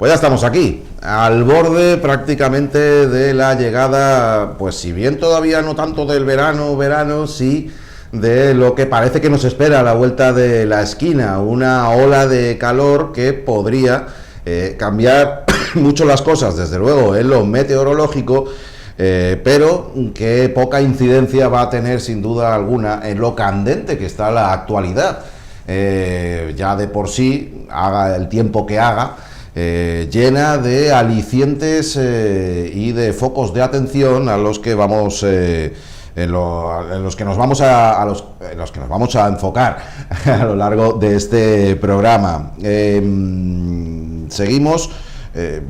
Pues ya estamos aquí, al borde prácticamente de la llegada, pues si bien todavía no tanto del verano, sí de lo que parece que nos espera a la vuelta de la esquina, una ola de calor que podría cambiar mucho las cosas, desde luego, en lo meteorológico, pero que poca incidencia va a tener sin duda alguna en lo candente que está la actualidad. Ya de por sí, haga el tiempo que haga, llena de alicientes y de focos de atención a los que vamos en los que nos vamos a enfocar a lo largo de este programa. Seguimos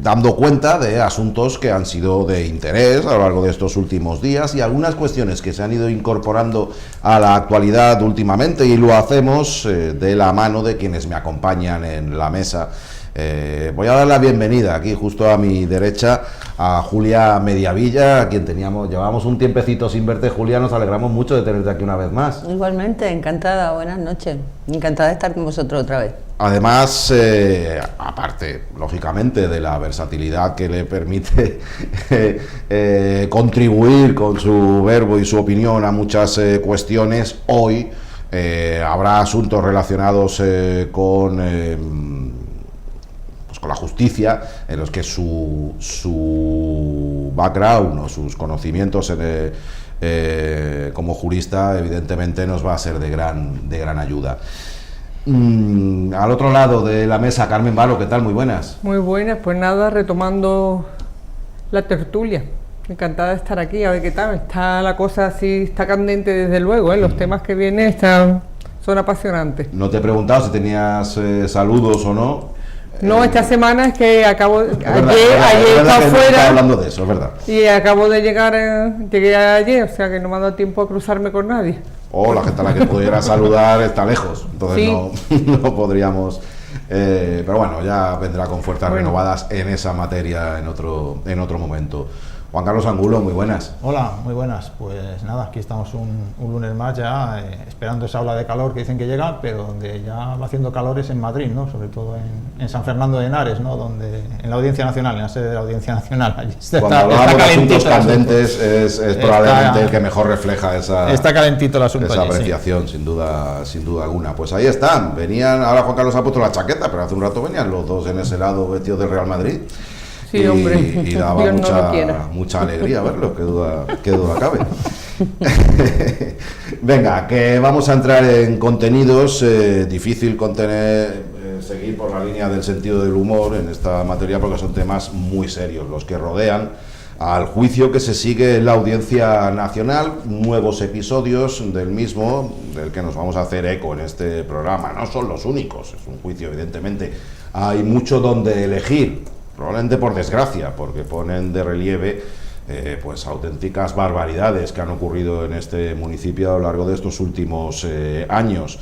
dando cuenta de asuntos que han sido de interés a lo largo de estos últimos días y algunas cuestiones que se han ido incorporando a la actualidad últimamente, y lo hacemos de la mano de quienes me acompañan en la mesa. Voy a dar la bienvenida aquí justo a mi derecha a Julia Mediavilla, a quien llevábamos un tiempecito sin verte. Julia, nos alegramos mucho de tenerte aquí una vez más. Igualmente, encantada, buenas noches, encantada de estar con vosotros otra vez. Además, aparte, lógicamente, de la versatilidad que le permite contribuir con su verbo y su opinión a muchas cuestiones, hoy habrá asuntos relacionados con la justicia, en los que su background o sus conocimientos como jurista evidentemente nos va a ser de gran ayuda. Al otro lado de la mesa, Carmen Varo, ¿qué tal? Muy buenas. Muy buenas, pues nada, retomando la tertulia. Encantada de estar aquí, a ver qué tal. Está la cosa así, está candente desde luego, los temas que vienen son apasionantes. No te he preguntado si tenías saludos o no. No, esta semana es que ayer estaba afuera hablando de eso, es verdad. Y acabo de llegar, llegué ayer, o sea que no me ha dado tiempo a cruzarme con nadie. O la gente a la que pudiera saludar está lejos, entonces sí. no podríamos. Pero bueno, ya vendrá con fuerzas renovadas en esa materia en otro momento. Juan Carlos Angulo, muy buenas. Hola, muy buenas. Pues nada, aquí estamos un lunes más ya, esperando esa ola de calor que dicen que llega, pero donde ya va haciendo calores en Madrid, ¿no? Sobre todo en San Fernando de Henares, ¿no? Donde en la Audiencia Nacional, en la sede de la Audiencia Nacional. Allí cuando hablamos de asuntos candentes es probablemente el que mejor refleja está calentito el asunto esa allí, apreciación, sí. sin duda alguna. Pues ahí están, venían, ahora Juan Carlos ha puesto la chaqueta, pero hace un rato venían los dos en ese lado vestidos del Real Madrid. Sí, hombre, y daba mucha alegría verlo, qué duda cabe. Venga, que vamos a entrar en contenidos, difícil seguir por la línea del sentido del humor en esta materia, porque son temas muy serios los que rodean al juicio que se sigue en la Audiencia Nacional, nuevos episodios del mismo, del que nos vamos a hacer eco en este programa. No son los únicos, es un juicio, evidentemente, hay mucho donde elegir, probablemente por desgracia, porque ponen de relieve pues auténticas barbaridades que han ocurrido en este municipio a lo largo de estos últimos años.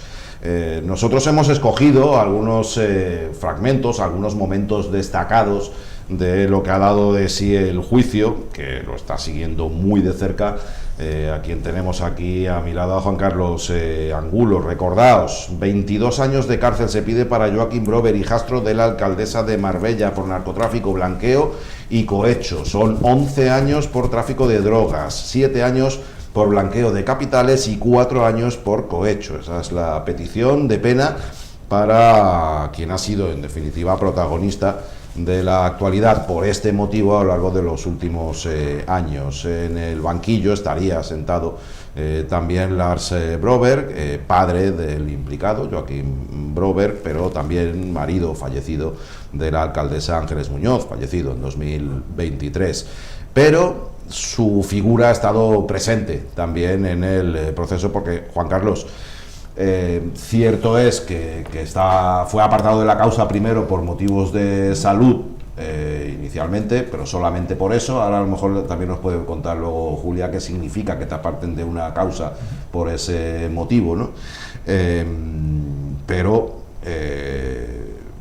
Nosotros hemos escogido algunos fragmentos, algunos momentos destacados de lo que ha dado de sí el juicio, que lo está siguiendo muy de cerca. A quien tenemos aquí a mi lado, a Juan Carlos Angulo. Recordaos, 22 años de cárcel se pide para Joaquín Brover, hijastro de la alcaldesa de Marbella, por narcotráfico, blanqueo y cohecho. Son 11 años por tráfico de drogas, 7 años por blanqueo de capitales y 4 años por cohecho. Esa es la petición de pena para quien ha sido, en definitiva, protagonista de la actualidad por este motivo a lo largo de los últimos años. En el banquillo estaría sentado también Lars Brover, padre del implicado, Joaquín Brover, pero también marido fallecido de la alcaldesa Ángeles Muñoz, fallecido en 2023. Pero su figura ha estado presente también en el proceso, porque, Juan Carlos, cierto es que fue apartado de la causa primero por motivos de salud inicialmente, pero solamente por eso. Ahora a lo mejor también nos puede contar luego Julia qué significa que te aparten de una causa por ese motivo, ¿no? Pero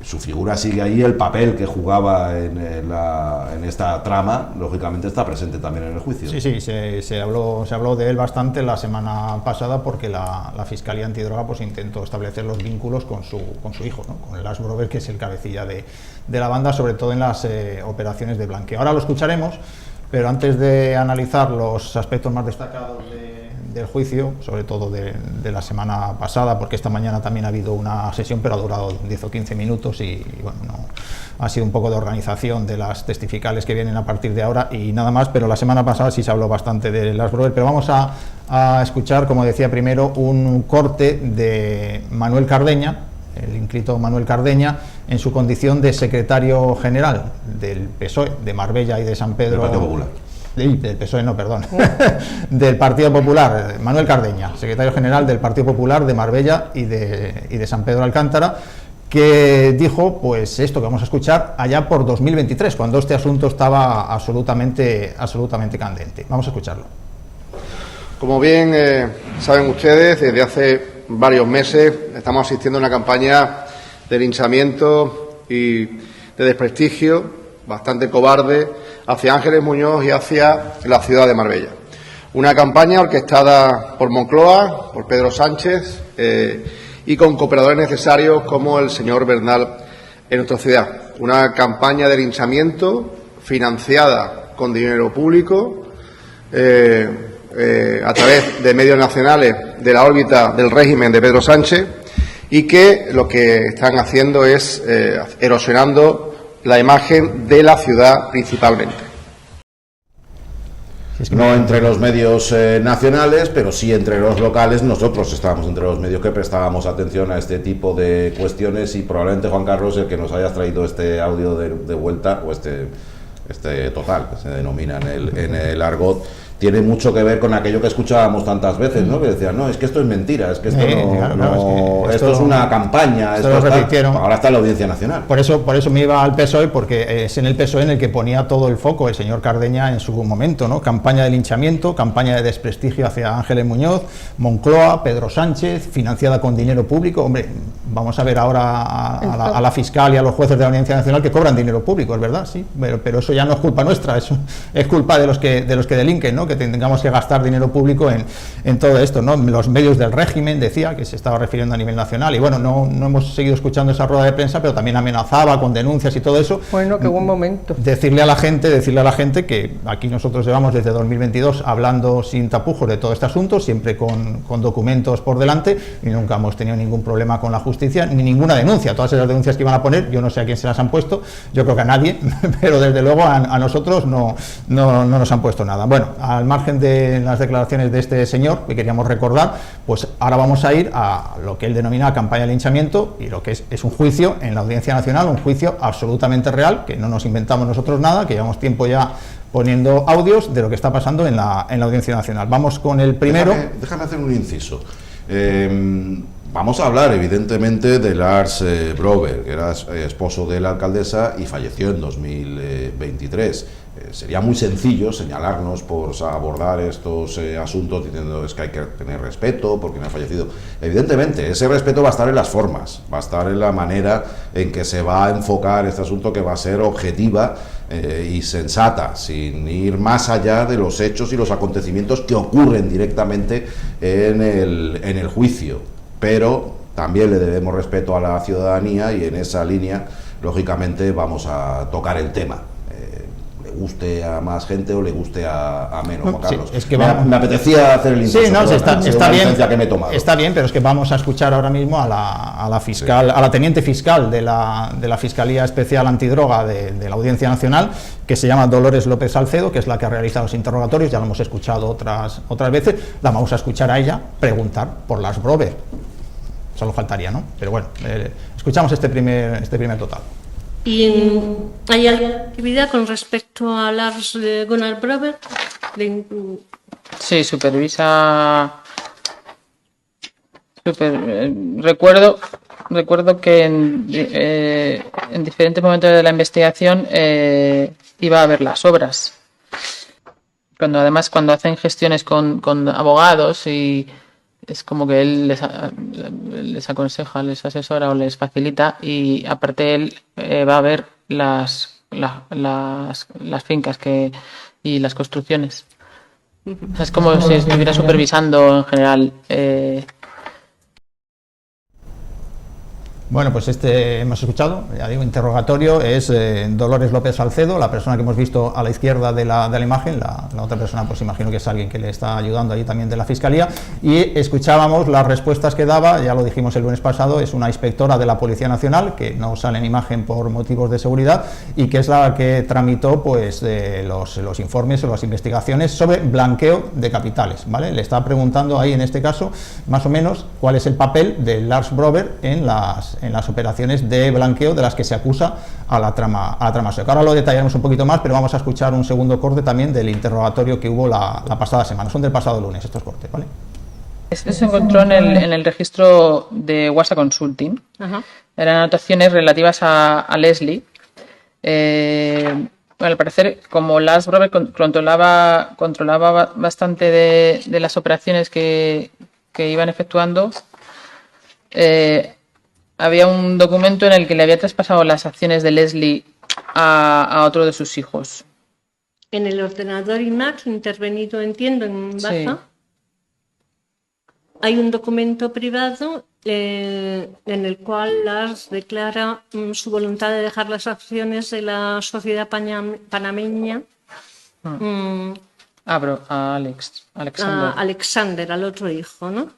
su figura sigue ahí, el papel que jugaba en esta trama, lógicamente está presente también en el juicio. Sí, se habló de él bastante la semana pasada porque la Fiscalía Antidroga pues intentó establecer los vínculos con su hijo, ¿no? Con el Lars Brober, que es el cabecilla de la banda, sobre todo en las operaciones de blanqueo. Ahora lo escucharemos, pero antes de analizar los aspectos más destacados del juicio, sobre todo de la semana pasada, porque esta mañana también ha habido una sesión, pero ha durado 10 o 15 minutos y bueno, no, ha sido un poco de organización de las testificales que vienen a partir de ahora y nada más, pero la semana pasada sí se habló bastante de Lars Brober, pero vamos a escuchar, como decía primero, un corte de Manuel Cardeña, el inscrito Manuel Cardeña, en su condición de secretario general del PSOE de Marbella y de San Pedro. Del Partido Popular. Del PSOE, no, perdón. Del Partido Popular, Manuel Cardeña, secretario general del Partido Popular de Marbella y de San Pedro Alcántara, que dijo pues esto que vamos a escuchar allá por 2023, cuando este asunto estaba absolutamente candente. Vamos a escucharlo. Como bien saben ustedes, desde hace varios meses estamos asistiendo a una campaña de linchamiento y de desprestigio bastante cobarde hacia Ángeles Muñoz y hacia la ciudad de Marbella. Una campaña orquestada por Moncloa, por Pedro Sánchez y con cooperadores necesarios como el señor Bernal en nuestra ciudad. Una campaña de linchamiento financiada con dinero público a través de medios nacionales de la órbita del régimen de Pedro Sánchez y que lo que están haciendo es erosionando la imagen de la ciudad principalmente. No entre los medios nacionales, pero sí entre los locales. Nosotros estábamos entre los medios que prestábamos atención a este tipo de cuestiones y probablemente, Juan Carlos, el que nos hayas traído este audio de vuelta, o este total, que se denomina en el argot, tiene mucho que ver con aquello que escuchábamos tantas veces, ¿no? Que decían, no, es que esto es mentira, es que esto esto es una campaña, ahora está en la Audiencia Nacional. Por eso me iba al PSOE, porque es en el PSOE en el que ponía todo el foco el señor Cardeña en su momento, ¿no? Campaña de linchamiento, campaña de desprestigio hacia Ángeles Muñoz, Moncloa, Pedro Sánchez, financiada con dinero público. Hombre, vamos a ver ahora a la fiscal y a los jueces de la Audiencia Nacional que cobran dinero público, es verdad, sí, pero eso ya no es culpa nuestra, eso es culpa de los que delinquen, ¿no? Que tengamos que gastar dinero público en todo esto, ¿no? Los medios del régimen, decía, que se estaba refiriendo a nivel nacional, y bueno, no hemos seguido escuchando esa rueda de prensa, pero también amenazaba con denuncias y todo eso. Bueno, qué buen momento. Decirle a la gente que aquí nosotros llevamos desde 2022 hablando sin tapujos de todo este asunto, siempre con documentos por delante, y nunca hemos tenido ningún problema con la justicia, ni ninguna denuncia. Todas esas denuncias que iban a poner, yo no sé a quién se las han puesto, yo creo que a nadie, pero desde luego a nosotros no nos han puesto nada. Bueno, al margen de las declaraciones de este señor, que queríamos recordar, pues ahora vamos a ir a lo que él denomina campaña de linchamiento, y lo que es un juicio en la Audiencia Nacional, un juicio absolutamente real, que no nos inventamos nosotros nada, que llevamos tiempo ya poniendo audios de lo que está pasando en la Audiencia Nacional. Vamos con el primero. Déjame hacer un inciso. Vamos a hablar, evidentemente, de Lars Brober, que era esposo de la alcaldesa y falleció en 2023. Sería muy sencillo señalarnos por abordar estos asuntos diciendo es que hay que tener respeto porque no ha fallecido. Evidentemente, ese respeto va a estar en las formas, va a estar en la manera en que se va a enfocar este asunto, que va a ser objetiva y sensata, sin ir más allá de los hechos y los acontecimientos que ocurren directamente en el juicio. Pero también le debemos respeto a la ciudadanía y en esa línea, lógicamente, vamos a tocar el tema. Le guste a más gente o le guste a menos, Juan Carlos. Sí, es que me apetecía hacer el inciso. Sí, no, está bien, que me he tomado. Está bien, pero es que vamos a escuchar ahora mismo a la fiscal, sí, a la teniente fiscal de la Fiscalía Especial Antidroga de la Audiencia Nacional, que se llama Dolores López Salcedo, que es la que ha realizado los interrogatorios. Ya lo hemos escuchado otras veces. La vamos a escuchar a ella preguntar por Lars Brober. Solo faltaría, ¿no? Pero bueno, escuchamos este primer total. ¿Y hay actividad con respecto a Lars Gunnar Brober? Sí, supervisa. Recuerdo que en diferentes momentos de la investigación iba a ver las obras. Cuando hacen gestiones con abogados y es como que él les aconseja, les asesora o les facilita, y aparte él va a ver las fincas y las construcciones. O sea, es como si estuviera supervisando en general. Bueno, pues hemos escuchado, ya digo, interrogatorio, es Dolores López Salcedo, la persona que hemos visto a la izquierda de la imagen, la otra persona pues imagino que es alguien que le está ayudando ahí también de la Fiscalía, y escuchábamos las respuestas que daba, ya lo dijimos el lunes pasado, es una inspectora de la Policía Nacional, que no sale en imagen por motivos de seguridad, y que es la que tramitó pues los informes o las investigaciones sobre blanqueo de capitales, ¿vale? Le está preguntando ahí en este caso, más o menos, cuál es el papel de Lars Brober en las operaciones de blanqueo de las que se acusa a la trama sueca. Ahora lo detallaremos un poquito más, pero vamos a escuchar un segundo corte también del interrogatorio que hubo la pasada semana. Son del pasado lunes estos cortes, ¿vale? Esto se encontró en el registro de Wasa Consulting. Ajá. Eran anotaciones relativas a Leslie. Bueno, al parecer, como Lars Brober controlaba bastante de las operaciones que iban efectuando, había un documento en el que le había traspasado las acciones de Leslie a otro de sus hijos. En el ordenador IMAX intervenido, entiendo, en Baza, Sí. hay un documento privado en el cual Lars declara su voluntad de dejar las acciones de la sociedad panameña A Alexander. a Alexander, al otro hijo, ¿no?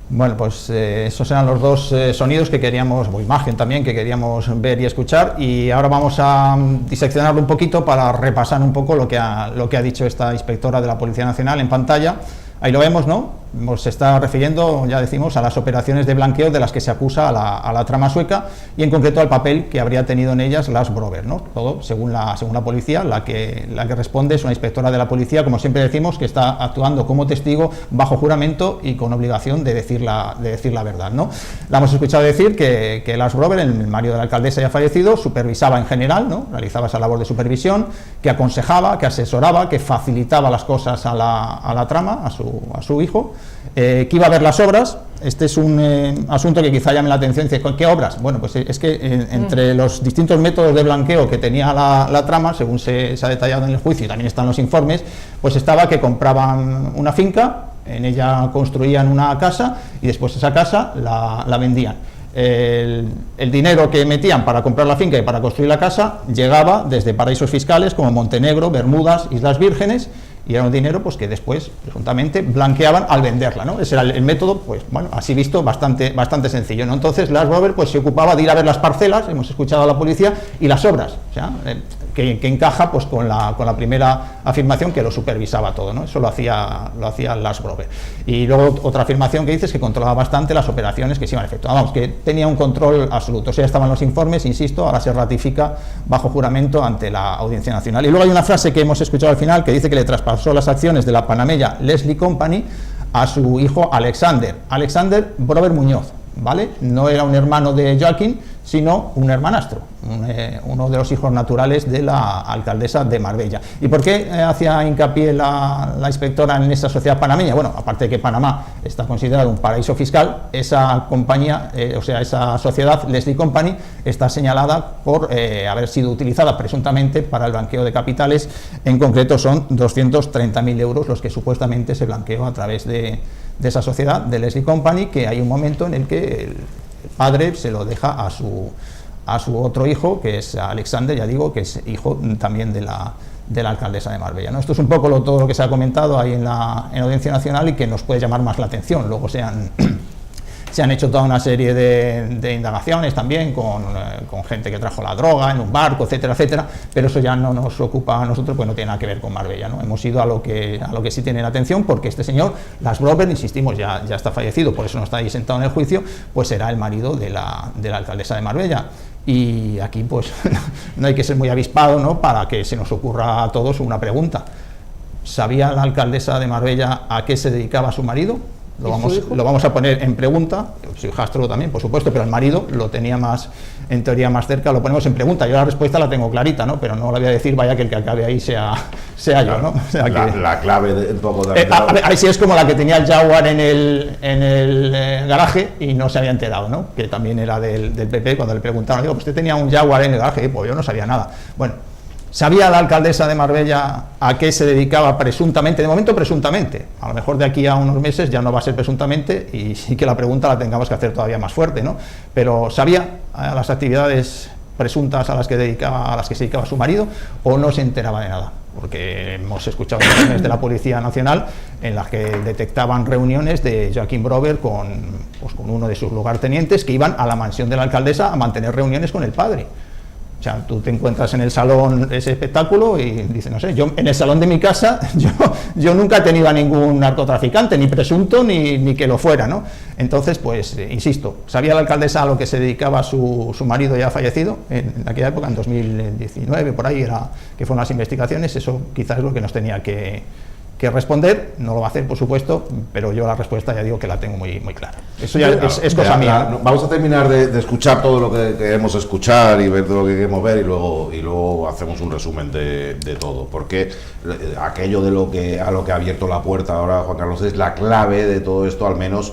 Bueno, pues esos eran los dos sonidos que queríamos, o imagen también, que queríamos ver y escuchar, y ahora vamos a diseccionarlo un poquito para repasar un poco lo que ha dicho esta inspectora de la Policía Nacional en pantalla. Ahí lo vemos, ¿no? Se está refiriendo, ya decimos, a las operaciones de blanqueo de las que se acusa a la trama sueca, y en concreto al papel que habría tenido en ellas Lars Brober, ¿no? Todo según la policía, la que responde es una inspectora de la policía, como siempre decimos, que está actuando como testigo bajo juramento y con obligación de decir la verdad, ¿no? La hemos escuchado decir que Lars Brober, el marido de la alcaldesa ya fallecido, supervisaba en general, ¿no? Realizaba esa labor de supervisión, que aconsejaba, que asesoraba, que facilitaba las cosas a la trama, a su hijo, que iba a ver las obras. Este es un asunto que quizá llame la atención. Dice, ¿qué obras? Bueno, pues es que entre los distintos métodos de blanqueo que tenía la trama, según se ha detallado en el juicio y también están los informes, pues estaba que compraban una finca, en ella construían una casa y después esa casa la vendían. El dinero que metían para comprar la finca y para construir la casa llegaba desde paraísos fiscales como Montenegro, Bermudas, Islas Vírgenes, y era un dinero pues que después presuntamente blanqueaban al venderla, ¿no? Ese era el método, pues bueno, así visto, bastante sencillo, ¿no? Entonces Lars Brober pues se ocupaba de ir a ver las parcelas, hemos escuchado a la policía, y las obras, o sea, que encaja pues con la primera afirmación, que lo supervisaba todo, ¿no? Eso lo hacía Lars Brober. Y luego otra afirmación que dice es que controlaba bastante las operaciones que se iban a efectuar, vamos, que tenía un control absoluto. O sea, estaban los informes, insisto, ahora se ratifica bajo juramento ante la Audiencia Nacional. Y luego hay una frase que hemos escuchado al final que dice que le traspasó las acciones de la panameña Leslie Company a su hijo Alexander Brober Muñoz, ¿vale? No era un hermano de Joaquín, sino un hermanastro, uno de los hijos naturales de la alcaldesa de Marbella. ¿Y por qué hacía hincapié la inspectora en esa sociedad panameña? Bueno, aparte de que Panamá está considerado un paraíso fiscal, esa compañía, esa sociedad Leslie Company está señalada por haber sido utilizada presuntamente para el blanqueo de capitales. En concreto son 230.000 euros los que supuestamente se blanqueó a través de esa sociedad de Leslie Company, que hay un momento en el que el padre se lo deja a su otro hijo, que es Alexander, ya digo, que es hijo también de la alcaldesa de Marbella, ¿no? Esto es un poco todo lo que se ha comentado ahí en la Audiencia Nacional y que nos puede llamar más la atención. Luego se han hecho toda una serie de indagaciones también con gente que trajo la droga en un barco, etcétera, etcétera, pero eso ya no nos ocupa a nosotros, pues no tiene nada que ver con Marbella, ¿no? Hemos ido a lo que sí tiene la atención, porque este señor, Lars Brober, insistimos, ya está fallecido, por eso no está ahí sentado en el juicio, pues será el marido de la alcaldesa de Marbella. Y aquí pues no hay que ser muy avispado, ¿no?, para que se nos ocurra a todos una pregunta. ¿Sabía la alcaldesa de Marbella a qué se dedicaba su marido? lo vamos a poner en pregunta, su hijastro también, por supuesto, pero el marido lo tenía más, en teoría, más cerca, lo ponemos en pregunta. Yo la respuesta la tengo clarita, ¿no? Pero no la voy a decir, vaya que el que acabe ahí sea yo, ¿no? O sea la clave de un poco de... ahí sí es como la que tenía el Jaguar en el garaje y no se había enterado, ¿no? Que también era del PP. Cuando le preguntaron, digo, pues usted tenía un Jaguar en el garaje, pues yo no sabía nada. Bueno, ¿sabía la alcaldesa de Marbella a qué se dedicaba presuntamente? De momento presuntamente, a lo mejor de aquí a unos meses ya no va a ser presuntamente y sí que la pregunta la tengamos que hacer todavía más fuerte, ¿no? Pero ¿sabía a las actividades presuntas a las que se dedicaba su marido o no se enteraba de nada? Porque hemos escuchado informes de la Policía Nacional en las que detectaban reuniones de Joaquim Brover con uno de sus lugartenientes que iban a la mansión de la alcaldesa a mantener reuniones con el padre. O sea, tú te encuentras en el salón ese espectáculo y dices, no sé, yo en el salón de mi casa, yo nunca he tenido a ningún narcotraficante, ni presunto, ni que lo fuera, ¿no? Entonces, pues, insisto, ¿sabía la alcaldesa a lo que se dedicaba su marido ya fallecido en aquella época, en 2019, por ahí, que fueron las investigaciones? Eso quizás es lo que nos tenía que responder. No lo va a hacer, por supuesto, pero yo la respuesta ya digo que la tengo muy, muy clara. Eso ya es cosa mía. Vamos a terminar de escuchar todo lo que queremos escuchar y ver todo lo que queremos ver y luego hacemos un resumen de todo, porque aquello a lo que ha abierto la puerta ahora Juan Carlos es la clave de todo esto, al menos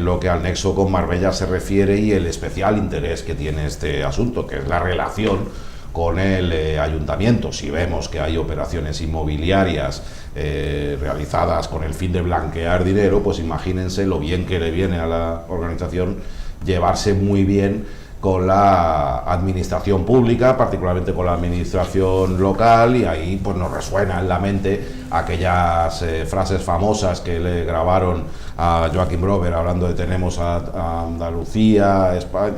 lo que al nexo con Marbella se refiere y el especial interés que tiene este asunto, que es la relación con el ayuntamiento. Si vemos que hay operaciones inmobiliarias realizadas con el fin de blanquear dinero, pues imagínense lo bien que le viene a la organización llevarse muy bien con la administración pública, particularmente con la administración local, y ahí pues nos resuena en la mente aquellas frases famosas que le grabaron a Joaquim Brover hablando de tenemos a Andalucía, España,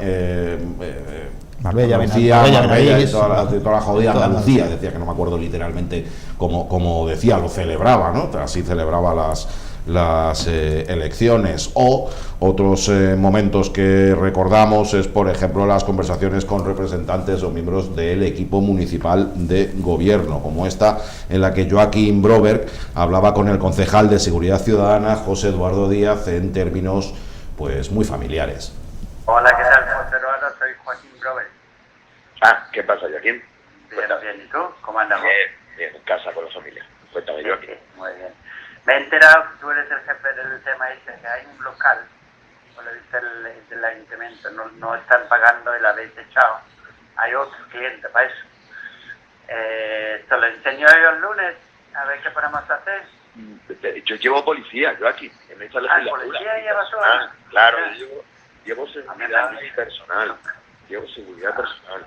Marbella y toda la jodida Andalucía, decía, que no me acuerdo literalmente como decía, lo celebraba, ¿no? Así celebraba las elecciones. O otros momentos que recordamos es, por ejemplo, las conversaciones con representantes o miembros del equipo municipal de gobierno, como esta en la que Joaquim Brover hablaba con el concejal de Seguridad Ciudadana, José Eduardo Díaz, en términos pues muy familiares. Hola, ¿qué tal, José Eduardo? Soy Joaquim Brover. ¿Qué pasa, Joaquín? Bien, ¿y tú? ¿Cómo andamos? Bien, en casa con la familia. Cuéntame, Joaquín. Muy bien. Me he enterado que tú eres el jefe del tema este, que hay un local, o lo dice el ayuntamiento, no están pagando y lo habéis echado. Hay otro cliente para eso. Esto lo enseño yo el lunes, a ver qué podemos hacer. Yo llevo policía, Joaquín, en esta legislatura. ¿Policía llevas tú? Claro, yo llevo seguridad personal. Llevo seguridad personal.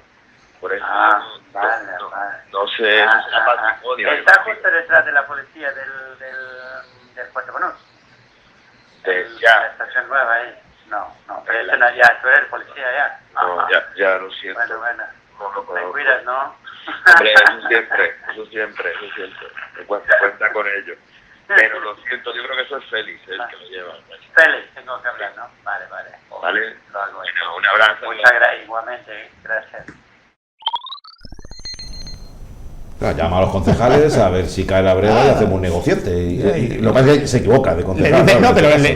Por eso no sé, patrimonio. ¿Está justo detrás de la policía del Puerto Banús? Ya. La estación nueva ahí. No, pero eso no, ya, tú eres policía ya. No, ya lo siento. Bueno. No, me cuidas, ¿no? Hombre, eso siempre. Cuenta con ello. Pero lo siento, yo creo que eso es Félix el que lo lleva. Félix, tengo que hablar, ¿no? Vale. Vale. Un abrazo. Muchas gracias, igualmente. Gracias. Llama a los concejales a ver si cae la breva y hacemos un negociante. Y lo que pasa es que se equivoca de concejal. Le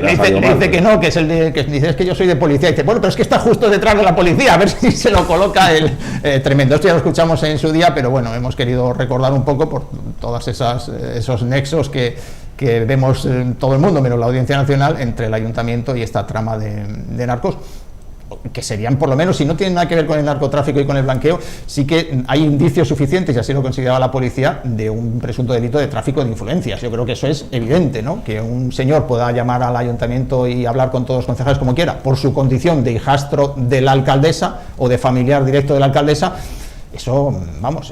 dice que no, que es el de que dice, es que yo soy de policía. Y dice, bueno, pero es que está justo detrás de la policía, a ver si se lo coloca el tremendo. Esto ya lo escuchamos en su día, pero bueno, hemos querido recordar un poco por todas esos nexos que vemos en todo el mundo, menos la Audiencia Nacional, entre el ayuntamiento y esta trama de narcos, que serían, por lo menos, si no tienen nada que ver con el narcotráfico y con el blanqueo, sí que hay indicios suficientes, y así lo consideraba la policía, de un presunto delito de tráfico de influencias. Yo creo que eso es evidente, ¿no? Que un señor pueda llamar al ayuntamiento y hablar con todos los concejales como quiera, por su condición de hijastro de la alcaldesa o de familiar directo de la alcaldesa. Eso, vamos,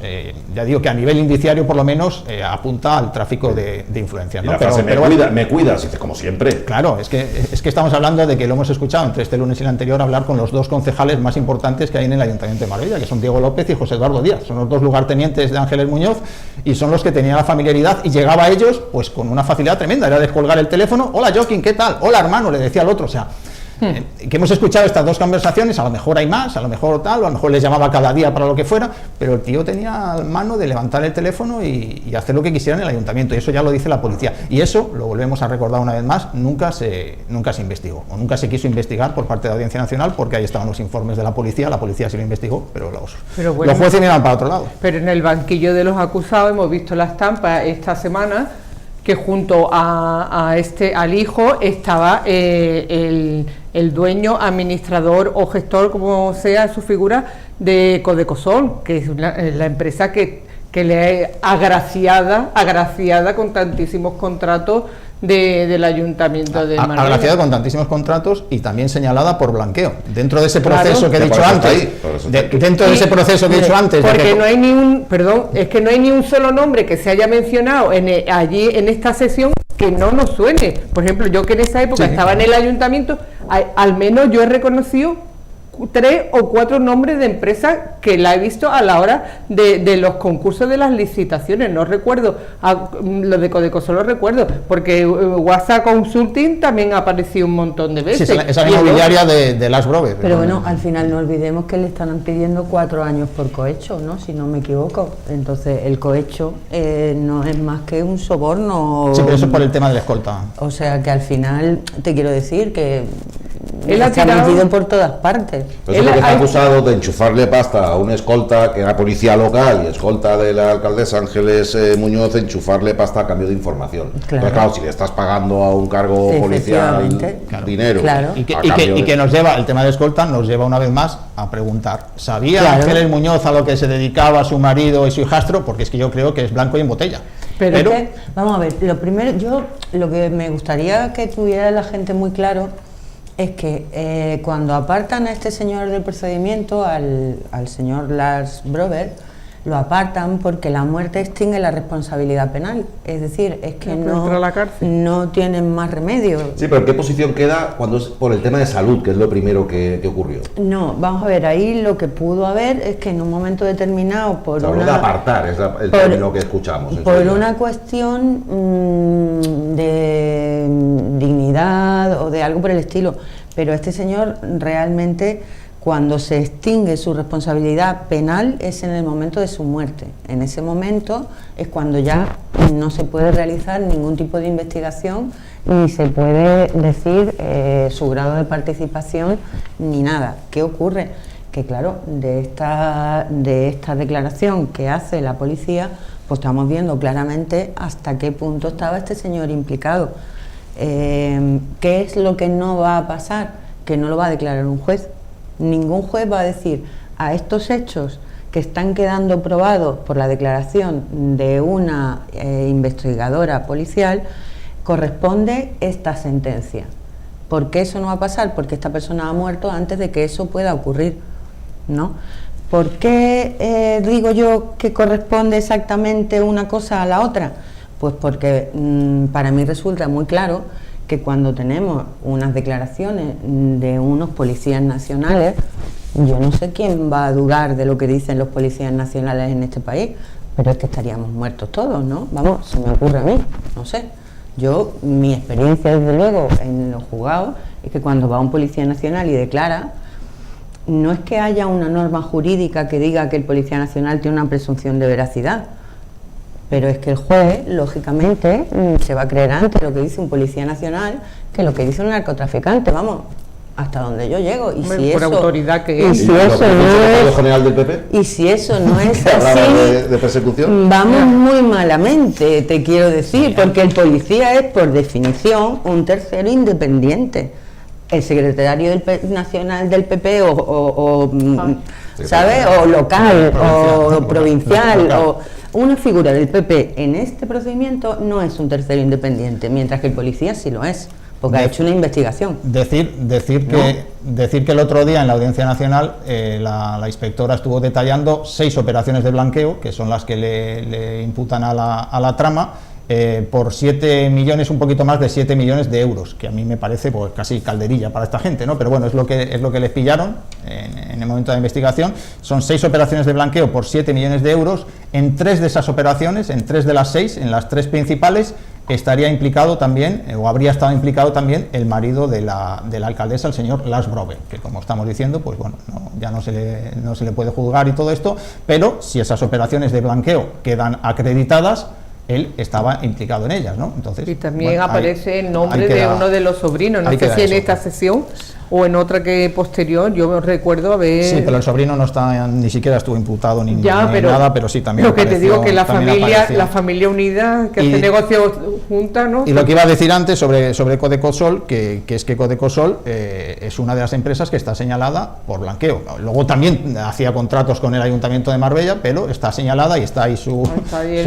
ya digo que a nivel indiciario, por lo menos, apunta al tráfico de influencias, ¿no? Y la frase, me cuidas, dice, como siempre. Claro, es que estamos hablando de que lo hemos escuchado entre este lunes y el anterior hablar con los dos concejales más importantes que hay en el Ayuntamiento de Marbella, que son Diego López y José Eduardo Díaz. Son los dos lugartenientes de Ángeles Muñoz y son los que tenían la familiaridad, y llegaba a ellos pues con una facilidad tremenda. Era descolgar el teléfono, hola Joaquín, ¿qué tal? Hola hermano, le decía al otro. O sea, que hemos escuchado estas dos conversaciones, a lo mejor hay más, a lo mejor tal, o a lo mejor les llamaba cada día para lo que fuera, pero el tío tenía mano de levantar el teléfono y hacer lo que quisiera en el ayuntamiento, y eso ya lo dice la policía, y eso, lo volvemos a recordar una vez más, nunca se investigó, o nunca se quiso investigar por parte de la Audiencia Nacional, porque ahí estaban los informes de la policía sí lo investigó, pero los jueces miraban para otro lado. Pero en el banquillo de los acusados hemos visto la estampa esta semana, que junto al hijo estaba el dueño, administrador o gestor, como sea su figura, de Codecosol, que es la empresa que le es agraciada con tantísimos contratos del ayuntamiento de Marbella. Agraciada con tantísimos contratos y también señalada por blanqueo. Dentro de ese proceso que he dicho antes, dentro de ese proceso que he dicho antes... Porque no hay ni un, perdón, es que no hay ni un solo nombre que se haya mencionado allí en esta sesión que no nos suene. Por ejemplo, yo que en esa época estaba en el ayuntamiento, al menos yo he reconocido 3 o 4 nombres de empresas que la he visto a la hora de los concursos de las licitaciones. No recuerdo, lo de Codecosol lo recuerdo, porque WhatsApp Consulting también ha aparecido un montón de veces. Sí, esa inmobiliaria de Las Brothers. Pero bueno, al final no olvidemos que le están pidiendo 4 años por cohecho, ¿no? Si no me equivoco. Entonces el cohecho no es más que un soborno. Sí, pero eso es por el tema de la escolta. O sea que al final te quiero decir que él se ha metido por todas partes. Pues eso, porque está acusado de enchufarle pasta a un escolta que era policía local y escolta de la alcaldesa Ángeles Muñoz, enchufarle pasta a cambio de información. Claro. Pero claro, si le estás pagando a un cargo policial dinero, y que nos lleva, el tema de escolta nos lleva una vez más a preguntar, ¿sabía Ángeles Muñoz a lo que se dedicaba su marido y su hijastro? Porque es que yo creo que es blanco y en botella. Pero es que, vamos a ver, lo primero, lo que me gustaría que tuviera la gente muy claro es que cuando apartan a este señor del procedimiento, al señor Lars Brover, lo apartan porque la muerte extingue la responsabilidad penal. Es decir, es que no tienen más remedio. Sí, pero ¿en qué posición queda cuando es por el tema de salud, que es lo primero que ocurrió? No, vamos a ver, ahí lo que pudo haber es que en un momento determinado, por de apartar, es el término que escuchamos. Por una cuestión de dignidad o de algo por el estilo, pero este señor realmente, cuando se extingue su responsabilidad penal, es en el momento de su muerte. En ese momento es cuando ya no se puede realizar ningún tipo de investigación, ni se puede decir su grado de participación, ni nada. ¿Qué ocurre? Que claro, de esta declaración que hace la policía, pues estamos viendo claramente hasta qué punto estaba este señor implicado. ¿Qué es lo que no va a pasar? Que no lo va a declarar un juez. Ningún juez va a decir a estos hechos que están quedando probados por la declaración de una investigadora policial corresponde esta sentencia. ¿Por qué eso no va a pasar? Porque esta persona ha muerto antes de que eso pueda ocurrir, ¿no? ¿Por qué digo yo que corresponde exactamente una cosa a la otra? Pues porque para mí resulta muy claro que cuando tenemos unas declaraciones de unos policías nacionales, yo no sé quién va a dudar de lo que dicen los policías nacionales en este país, pero es que estaríamos muertos todos, ¿no? Vamos, se me ocurre a mí, no sé. Mi experiencia desde luego en los juzgados es que cuando va un policía nacional y declara, no es que haya una norma jurídica que diga que el policía nacional tiene una presunción de veracidad, pero es que el juez, lógicamente, se va a creer antes lo que dice un policía nacional que lo que dice un narcotraficante, vamos, hasta donde yo llego. Y si por eso, autoridad que es. Y si eso no es, general del PP? Y si eso no es así, de persecución, vamos muy malamente, te quiero decir, porque el policía es, por definición, un tercero independiente. El secretario nacional del PP ¿sabes? O local, o provincial, o una figura del PP en este procedimiento no es un tercero independiente, mientras que el policía sí lo es, porque ha hecho una investigación. Decir que el otro día en la Audiencia Nacional la inspectora estuvo detallando 6 operaciones de blanqueo, que son las que le imputan a la trama, por 7 millones, un poquito más de 7 millones de euros, que a mí me parece pues casi calderilla para esta gente, ¿no? Pero bueno, es lo que les pillaron en el momento de la investigación. Son 6 operaciones de blanqueo por 7 millones de euros. En 3 de esas operaciones, en 3 de las 6, en las 3 principales, estaría implicado también, o habría estado implicado también, el marido de la alcaldesa, el señor Lars Brobe, que como estamos diciendo, pues bueno, ya no se le puede juzgar y todo esto, pero si esas operaciones de blanqueo quedan acreditadas, él estaba implicado en ellas, ¿no? Entonces, y también bueno, aparece el nombre de uno de los sobrinos, no sé si en esta sesión o en otra que posterior, yo recuerdo haber... Sí, pero el sobrino no está, ni siquiera estuvo imputado ni pero, nada, pero sí también lo que te digo, que la familia unida, que hace negocios juntas, ¿no? Y lo que iba a decir antes sobre Codecosol, que es que Codecosol es una de las empresas que está señalada por blanqueo. Luego también hacía contratos con el Ayuntamiento de Marbella, pero está señalada y está ahí su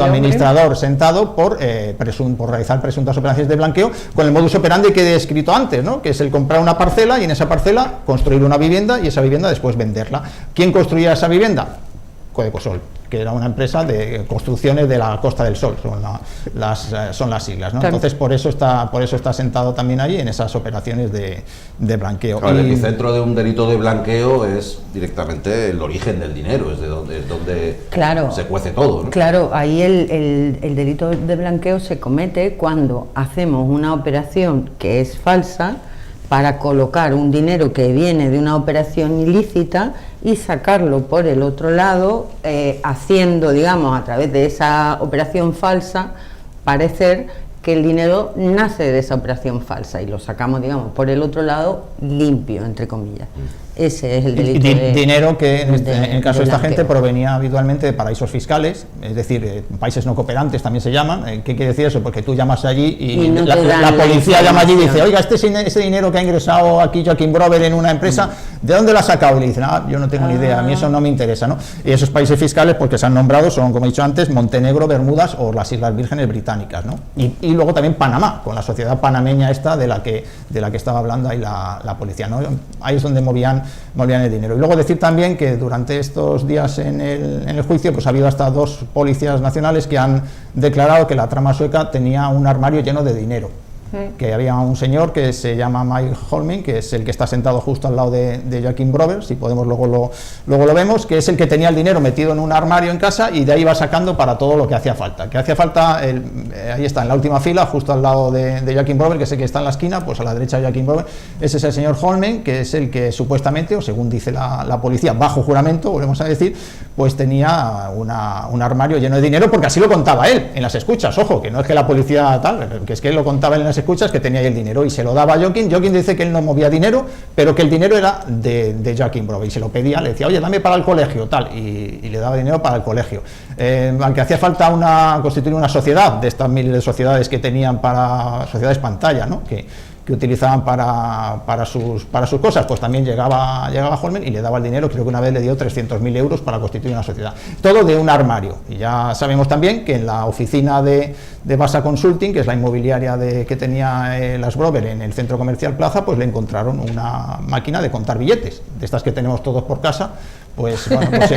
administrador sentado por realizar presuntas operaciones de blanqueo con el modus operandi que he descrito antes, ¿no? Que es el comprar una parcela y en esa parcela construir una vivienda y esa vivienda después venderla. ¿Quién construía esa vivienda? Codecosol, que era una empresa de construcciones de la Costa del Sol, son las siglas, ¿no? Entonces por eso está sentado también allí en esas operaciones de blanqueo. Claro, el epicentro de un delito de blanqueo es directamente el origen del dinero, es donde claro, se cuece todo, ¿no? Claro, ahí el delito de blanqueo se comete cuando hacemos una operación que es falsa para colocar un dinero que viene de una operación ilícita y sacarlo por el otro lado, haciendo, digamos, a través de esa operación falsa, parecer que el dinero nace de esa operación falsa y lo sacamos, digamos, por el otro lado limpio, entre comillas. Ese es el delito de dinero que en el caso de esta gente provenía habitualmente de paraísos fiscales, es decir, países no cooperantes también se llaman. ¿Qué quiere decir eso? Porque tú llamas allí y no la policía llama allí y dice, oiga, ese dinero que ha ingresado aquí Joachim Brober en una empresa, ¿de dónde lo ha sacado? Y le dicen, yo no tengo ni idea, a mí eso no me interesa, ¿no? Y esos países fiscales, porque se han nombrado, son, como he dicho antes, Montenegro, Bermudas o las Islas Vírgenes Británicas, ¿no? Y luego también Panamá, con la sociedad panameña esta de la que estaba hablando ahí la policía, ¿no? Ahí es donde movían el dinero. Y luego decir también que durante estos días en el juicio pues ha habido hasta 2 policías nacionales que han declarado que la trama sueca tenía un armario lleno de dinero. Que había un señor que se llama Mike Holming, que es el que está sentado justo al lado de Joachim Brober, si podemos luego lo vemos, que es el que tenía el dinero metido en un armario en casa y de ahí va sacando para todo lo que hacía falta. Que hacía falta, ahí está, en la última fila, justo al lado de Joachim Brober, que sé que está en la esquina, pues a la derecha de Joachim Brober, ese es el señor Holming, que es el que supuestamente, o según dice la policía, bajo juramento, volvemos a decir, pues tenía un armario lleno de dinero, porque así lo contaba él en las escuchas. Ojo, que no es que la policía tal, que es que él lo contaba él en las escuchas, que tenía ahí el dinero y se lo daba a Joachim. Joachim dice que él no movía dinero, pero que el dinero era de Joachim Brobe y se lo pedía, le decía, oye, dame para el colegio, tal, y le daba dinero para el colegio. Aunque hacía falta constituir una sociedad, de estas miles de sociedades que tenían para sociedades pantalla, ¿no? que utilizaban para sus cosas, pues también llegaba Holmen y le daba el dinero. Creo que una vez le dio 300.000 euros para constituir una sociedad, todo de un armario. Y ya sabemos también que en la oficina de Basa Consulting, que es la inmobiliaria que tenía Lars Brober en el centro comercial Plaza, pues le encontraron una máquina de contar billetes, de estas que tenemos todos por casa. Pues bueno, pues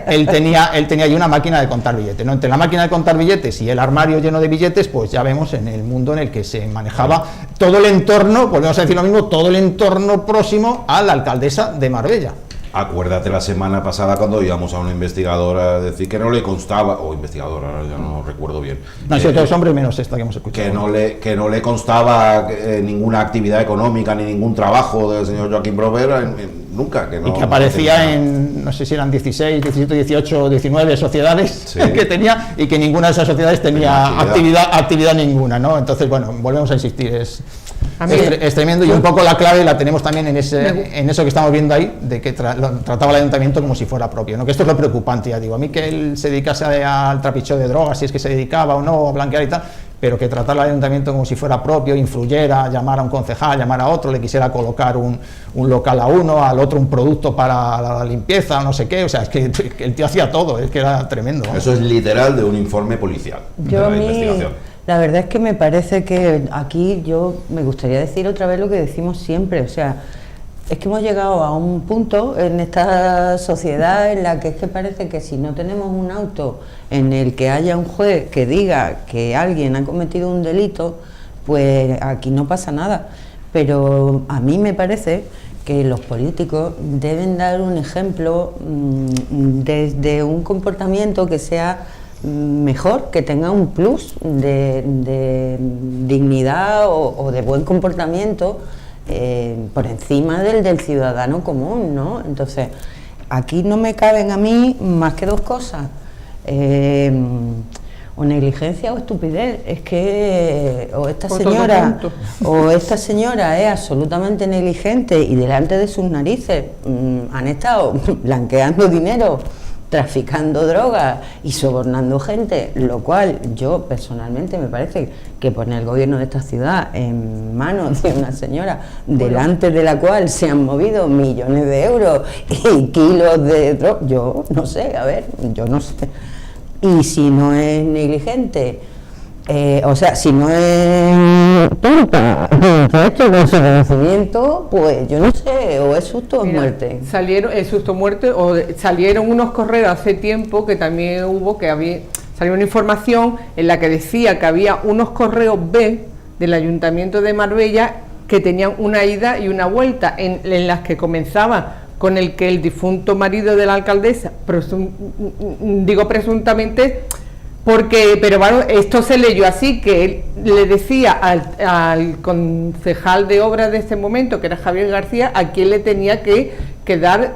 él tenía ahí una máquina de contar billetes, ¿no? Entre la máquina de contar billetes y el armario lleno de billetes, pues ya vemos en el mundo en el que se manejaba todo el entorno, volvemos a decir lo mismo, todo el entorno próximo a la alcaldesa de Marbella. Acuérdate la semana pasada cuando íbamos a una investigadora a decir que no le constaba, o investigadora, ya no recuerdo bien. No, si todos hombres menos esta que hemos escuchado. Que no le constaba ninguna actividad económica ni ningún trabajo del señor Joachim Brober nunca. Y que aparecía en, no sé si eran 16, 17, 18, 19 sociedades que tenía, y que ninguna de esas sociedades tenía actividad ninguna, ¿no? Entonces, bueno, volvemos a insistir, es tremendo, y un poco la clave la tenemos también en eso que estamos viendo ahí, de que trataba el ayuntamiento como si fuera propio, ¿no? Que esto es lo preocupante, ya digo, a mí que él se dedicase al trapicheo de drogas, si es que se dedicaba o no, a blanquear y tal, pero que tratara al ayuntamiento como si fuera propio, influyera, llamara a un concejal, llamara a otro, le quisiera colocar un local a uno, al otro un producto para la limpieza, no sé qué, o sea, es que el tío hacía todo, es que era tremendo, ¿no? Eso es literal de un informe policial, investigación. La verdad es que me parece que aquí yo me gustaría decir otra vez lo que decimos siempre, o sea, Es que hemos llegado a un punto en esta sociedad en la que es que parece que si no tenemos un auto en el que haya un juez que diga que alguien ha cometido un delito, pues aquí no pasa nada. Pero a mí me parece que los políticos deben dar un ejemplo desde un comportamiento que sea mejor, que tenga un plus de dignidad o de buen comportamiento por encima del ciudadano común, ¿no? Entonces, aquí no me caben a mí más que dos cosas, o negligencia o estupidez. Es que o esta señora es absolutamente negligente y delante de sus narices han estado blanqueando dinero, traficando drogas y sobornando gente, lo cual yo personalmente me parece que poner el gobierno de esta ciudad en manos de una señora delante de la cual se han movido millones de euros y kilos de droga, yo no sé, yo no sé. Y si no es negligente, o sea, si no es tonta, hecho con su conocimiento, pues yo no sé, o es susto o muerte. Salieron unos correos hace tiempo que también salió una información en la que decía que había unos correos B del Ayuntamiento de Marbella que tenían una ida y una vuelta, en las que comenzaba con el que el difunto marido de la alcaldesa, digo presuntamente, pero bueno, esto se leyó así, que él le decía al concejal de obras de ese momento, que era Javier García, a quién le tenía que dar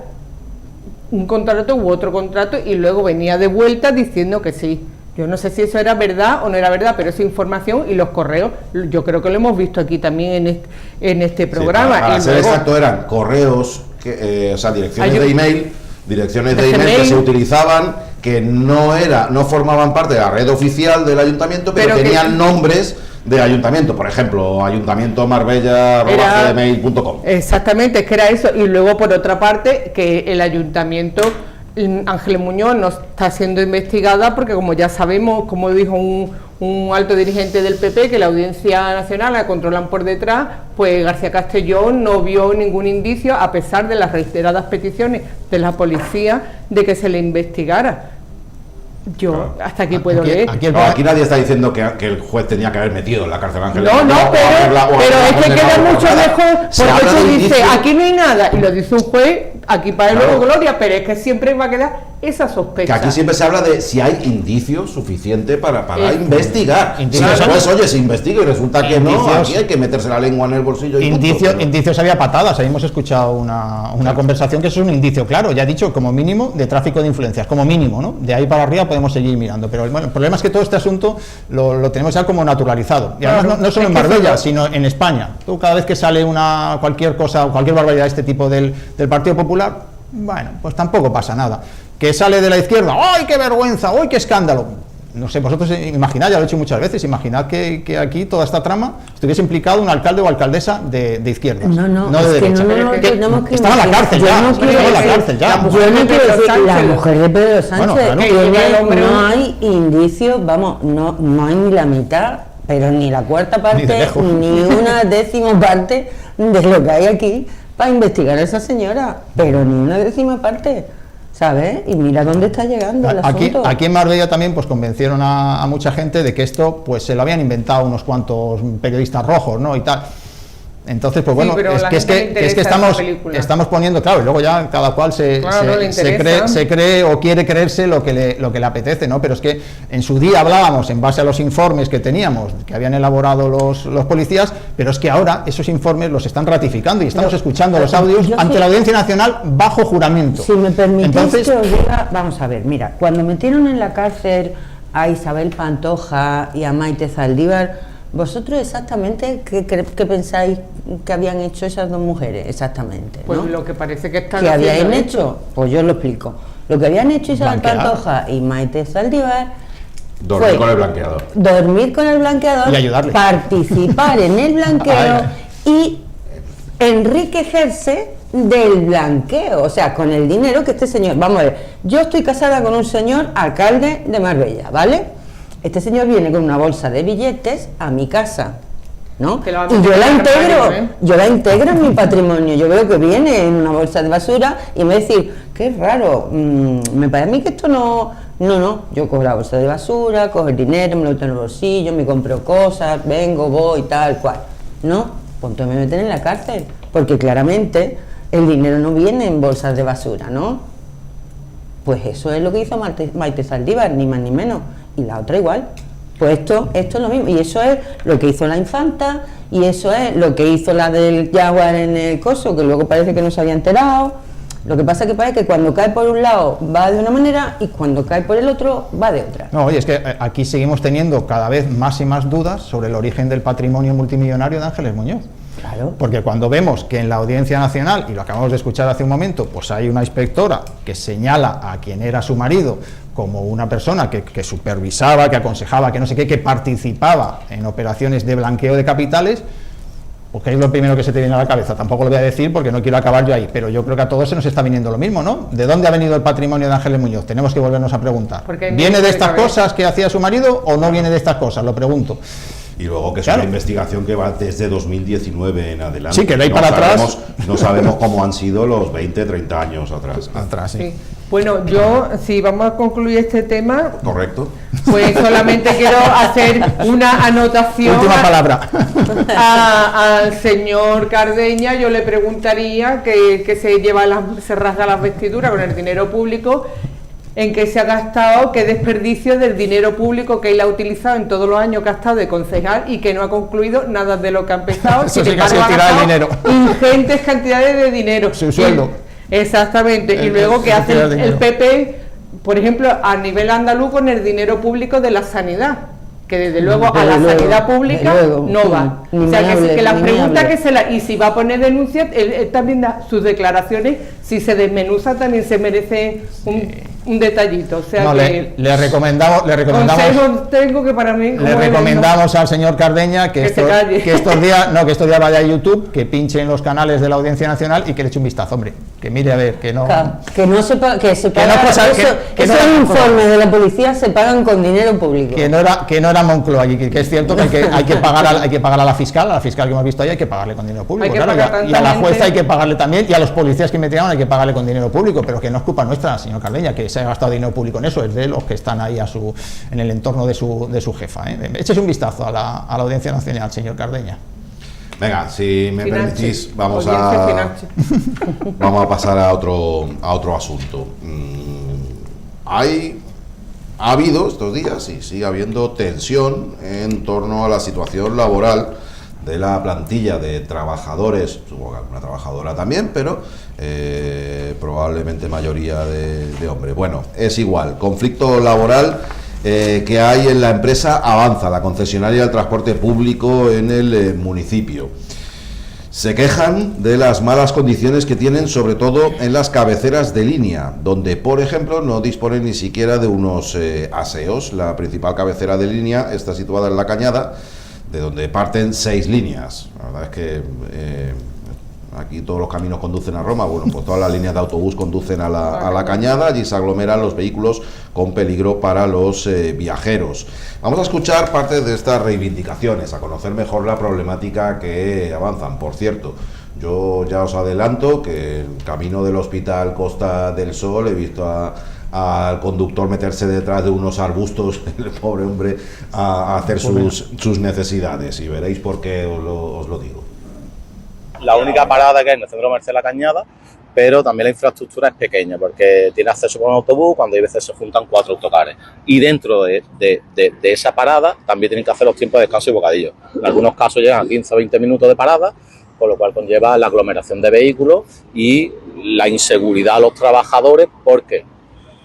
un contrato u otro contrato, y luego venía de vuelta diciendo que sí. Yo no sé si eso era verdad o no era verdad, pero esa información y los correos, yo creo que lo hemos visto aquí también en este programa. Sí, para ser exacto, eran correos, o sea, direcciones de email que se utilizaban, que no formaban parte de la red oficial del ayuntamiento, pero tenían nombres de ayuntamiento, por ejemplo, ayuntamientomarbella@gmail.com. Exactamente, es que era eso. Y luego, por otra parte, que el ayuntamiento, Ángeles Muñoz, no está siendo investigada porque, como ya sabemos, como dijo un alto dirigente del PP, que la Audiencia Nacional la controlan por detrás, pues García Castellón no vio ningún indicio, a pesar de las reiteradas peticiones de la policía de que se le investigara. Yo hasta aquí puedo leer. Aquí nadie está diciendo que el juez tenía que haber metido en la cárcel a Ángeles. No, pero es que queda mucho mejor, porque tú dices, aquí no hay nada, y lo dice un juez, aquí para el luego gloria, pero es que siempre va a quedar esa sospecha. Que aquí siempre se habla de si hay indicios suficientes para investigar. Pues oye, se investiga y resulta que no, aquí hay que meterse la lengua en el bolsillo. Indicios había patadas. Ahí hemos escuchado una conversación que eso es un indicio, claro, ya he dicho, como mínimo, de tráfico de influencias, como mínimo, ¿no? De ahí para arriba podemos seguir mirando, pero bueno, el problema es que todo este asunto lo tenemos ya como naturalizado. Y además no solo en Marbella, sino en España. Tú, cada vez que sale cualquier cosa, cualquier barbaridad de este tipo del Partido Popular, bueno, pues tampoco pasa nada. Que sale de la izquierda, ¡ay, qué vergüenza! ¡Ay, qué escándalo! No sé, vosotros imaginad, ya lo he dicho muchas veces, imaginad que aquí toda esta trama estuviese implicado un alcalde o alcaldesa de izquierdas, no de derecha. Estaba en la cárcel ya. Yo no quiero decir, la mujer de Pedro Sánchez, no hay indicios, vamos, no hay ni la mitad, pero ni la cuarta parte, ni una décima parte de lo que hay aquí para investigar a esa señora, pero ni una décima parte. ¿Sabes? Y mira dónde está llegando el asunto. Aquí en Marbella también pues convencieron a mucha gente de que esto pues se lo habían inventado unos cuantos periodistas rojos, ¿no? Y tal. Entonces, pues bueno, es que estamos poniendo, claro, y luego ya cada cual se cree o quiere creerse lo que le apetece, ¿no? Pero es que en su día hablábamos en base a los informes que teníamos, que habían elaborado los policías, pero es que ahora esos informes los están ratificando y estamos escuchando los audios ante la Audiencia Nacional bajo juramento. Si me permitís que os diga, vamos a ver, mira, cuando metieron en la cárcel a Isabel Pantoja y a Maite Zaldívar, ¿vosotros exactamente qué pensáis que habían hecho esas dos mujeres? Exactamente, ¿no? Pues lo que parece que están ¿Qué habían hecho? Pues yo lo explico. Lo que habían hecho Isabel Pantoja y Maite Zaldívar dormir con el blanqueador. Dormir con el blanqueador y ayudarle. Participar en el blanqueo y enriquecerse del blanqueo, o sea, con el dinero que este señor... Vamos a ver, yo estoy casada con un señor alcalde de Marbella, ¿vale? Este señor viene con una bolsa de billetes a mi casa ¿no? Que lo Y yo la integro, armario, ¿eh? yo la integro en mi patrimonio. Yo veo que viene en una bolsa de basura y me decir, qué raro, me parece a mí que esto no, yo cojo la bolsa de basura, cojo el dinero, me lo meto en el bolsillo, me compro cosas, vengo, voy, tal cual. No, pues entonces me meten en la cárcel, porque claramente el dinero no viene en bolsas de basura, ¿no? Pues eso es lo que hizo Maite Saldívar, ni más ni menos, y la otra igual. Pues esto es lo mismo, y eso es lo que hizo la infanta, y eso es lo que hizo la del Jaguar en el coso, que luego parece que no se había enterado. Lo que pasa es que parece que cuando cae por un lado va de una manera y cuando cae por el otro va de otra. No, oye, es que aquí seguimos teniendo cada vez más y más dudas sobre el origen del patrimonio multimillonario de Ángeles Muñoz. Claro. Porque cuando vemos que en la Audiencia Nacional, y lo acabamos de escuchar hace un momento, pues hay una inspectora que señala a quien era su marido como una persona que supervisaba, que aconsejaba, que no sé qué, que participaba en operaciones de blanqueo de capitales, pues ¿qué es lo primero que se te viene a la cabeza? Tampoco lo voy a decir porque no quiero acabar yo ahí, pero yo creo que a todos se nos está viniendo lo mismo, ¿no? ¿De dónde ha venido el patrimonio de Ángeles Muñoz? Tenemos que volvernos a preguntar. ¿Viene de estas cosas que hacía su marido o no viene de estas cosas? Lo pregunto. Y luego que es una investigación que va desde 2019 en adelante. Sí, que de ahí para atrás. No sabemos cómo han sido los 20, 30 años atrás. Sí. Bueno, yo, si vamos a concluir este tema... Correcto. Pues solamente quiero hacer una anotación. Última palabra. Al señor Cardeña, yo le preguntaría que se rasga las vestiduras con el dinero público, en qué se ha gastado, qué desperdicio del dinero público que él ha utilizado en todos los años que ha estado de concejal y que no ha concluido nada de lo que ha empezado. Eso sí que ha sido tirar el dinero. Ingentes cantidades de dinero. Su sueldo. Exactamente. Y luego que hace el PP, por ejemplo, a nivel andaluz con el dinero público de la sanidad, que desde luego a la sanidad pública no va. O sea, que las preguntas que se la... Y si va a poner denuncias, él también da sus declaraciones, si se desmenuza también se merece un detallito. O sea, no, que le recomendamos consejos tengo que para mí... Le recomendamos al señor Cardeña que estos días vaya a YouTube, que pinche en los canales de la Audiencia Nacional y que le eche un vistazo, hombre. Que mire a ver, que no... Claro, que no se paga, que se paga, esos informes de la policía se pagan con dinero público. Que no era Moncloa, y que es cierto que hay que pagar a la fiscal que hemos visto ahí, hay que pagarle con dinero público, claro, y a la jueza hay que pagarle también, y a los policías que metieron hay que pagarle con dinero público, pero que no es culpa nuestra, señor Cardeña, que se haya gastado dinero público en eso, es de los que están ahí en el entorno de su jefa. Échese un vistazo a la Audiencia Nacional, señor Cardeña. Venga, si me permitís, vamos a pasar a otro asunto. Ha habido estos días y sigue habiendo tensión en torno a la situación laboral de la plantilla de trabajadores, supongo que alguna trabajadora también, pero probablemente mayoría de hombres. Bueno, es igual, conflicto laboral que hay en la empresa Avanza, la concesionaria del transporte público en el municipio. Se quejan de las malas condiciones que tienen, sobre todo en las cabeceras de línea, donde, por ejemplo, no disponen ni siquiera de unos aseos. La principal cabecera de línea está situada en La Cañada, de donde parten 6 líneas. La verdad es que aquí todos los caminos conducen a Roma, bueno, pues todas las líneas de autobús conducen a la Cañada, allí se aglomeran los vehículos con peligro para los viajeros. Vamos a escuchar parte de estas reivindicaciones, a conocer mejor la problemática que avanzan. Por cierto, yo ya os adelanto que el camino del Hospital Costa del Sol he visto al conductor meterse detrás de unos arbustos, el pobre hombre, a hacer sus necesidades, y veréis por qué os lo digo. La única parada que hay en el centro comercial La Cañada, pero también la infraestructura es pequeña porque tiene acceso con un autobús cuando hay veces se juntan 4 autocares. Y dentro de esa parada también tienen que hacer los tiempos de descanso y bocadillo. En algunos casos llegan a 15 o 20 minutos de parada, con lo cual conlleva la aglomeración de vehículos y la inseguridad a los trabajadores porque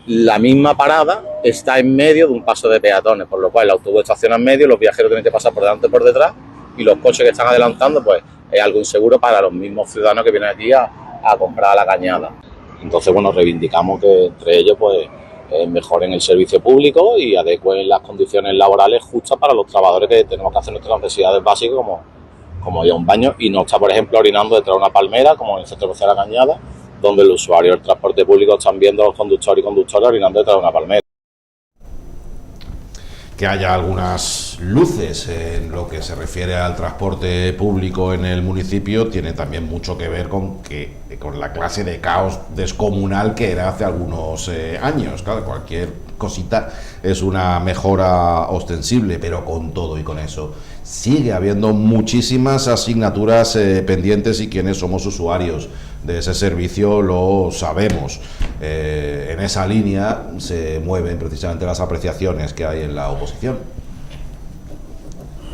la misma parada está en medio de un paso de peatones, por lo cual el autobús estaciona en medio, los viajeros tienen que pasar por delante y por detrás y los coches que están adelantando pues es algo inseguro para los mismos ciudadanos que vienen aquí a comprar a La Cañada. Entonces, bueno, reivindicamos que entre ellos pues mejoren el servicio público y adecuen las condiciones laborales justas para los trabajadores que tenemos que hacer nuestras necesidades básicas como ir a un baño y no estar, por ejemplo, orinando detrás de una palmera como en el centro comercial La Cañada, donde el usuario del transporte público están viendo a los conductores y conductoras orinando detrás de una palmera. que haya algunas luces en lo que se refiere al transporte público en el municipio tiene también mucho que ver con la clase de caos descomunal que era hace algunos años. Claro, cualquier cosita es una mejora ostensible, pero con todo y con eso sigue habiendo muchísimas asignaturas pendientes, y quienes somos usuarios de ese servicio lo sabemos. En esa línea se mueven precisamente las apreciaciones que hay en la oposición.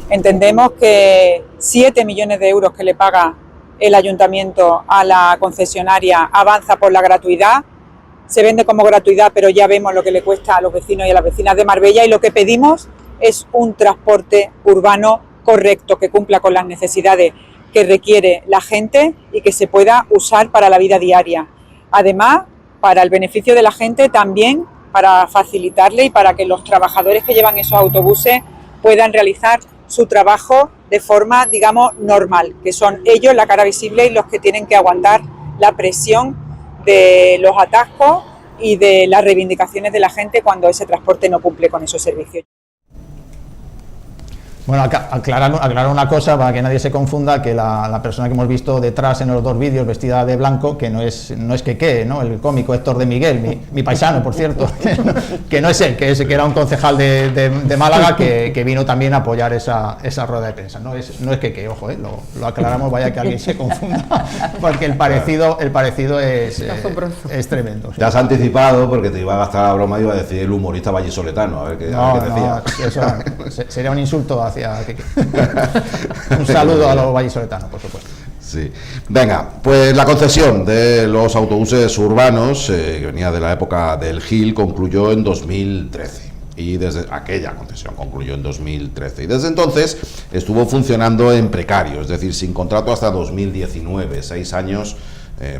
Entendemos que 7 millones de euros que le paga el ayuntamiento a la concesionaria avanza por la gratuidad. Se vende como gratuidad, pero ya vemos lo que le cuesta a los vecinos y a las vecinas de Marbella, y lo que pedimos es un transporte urbano correcto, que cumpla con las necesidades que requiere la gente y que se pueda usar para la vida diaria. Además, para el beneficio de la gente, también para facilitarle y para que los trabajadores que llevan esos autobuses puedan realizar su trabajo de forma, digamos, normal, que son ellos la cara visible y los que tienen que aguantar la presión de los atascos y de las reivindicaciones de la gente cuando ese transporte no cumple con esos servicios. Bueno, aclarar una cosa para que nadie se confunda, que la persona que hemos visto detrás en los dos vídeos vestida de blanco, que no es Keke, ¿no? El cómico Héctor de Miguel, mi paisano, por cierto, que no es él, que era un concejal de Málaga que vino también a apoyar esa rueda de prensa. No es Keke, ojo, lo aclaramos, vaya que alguien se confunda, porque el parecido es tremendo. Sí. Te has anticipado porque te iba a gastar la broma y iba a decir el humorista vallisoletano, a ver qué decía. Eso sería un insulto hacia Keke. Un saludo a los vallisoletanos, por supuesto. Sí. Venga, pues la concesión de los autobuses urbanos, que venía de la época del GIL, concluyó en 2013. Y desde aquella concesión concluyó en 2013. Y desde entonces estuvo funcionando en precario, es decir, sin contrato hasta 2019, 6 años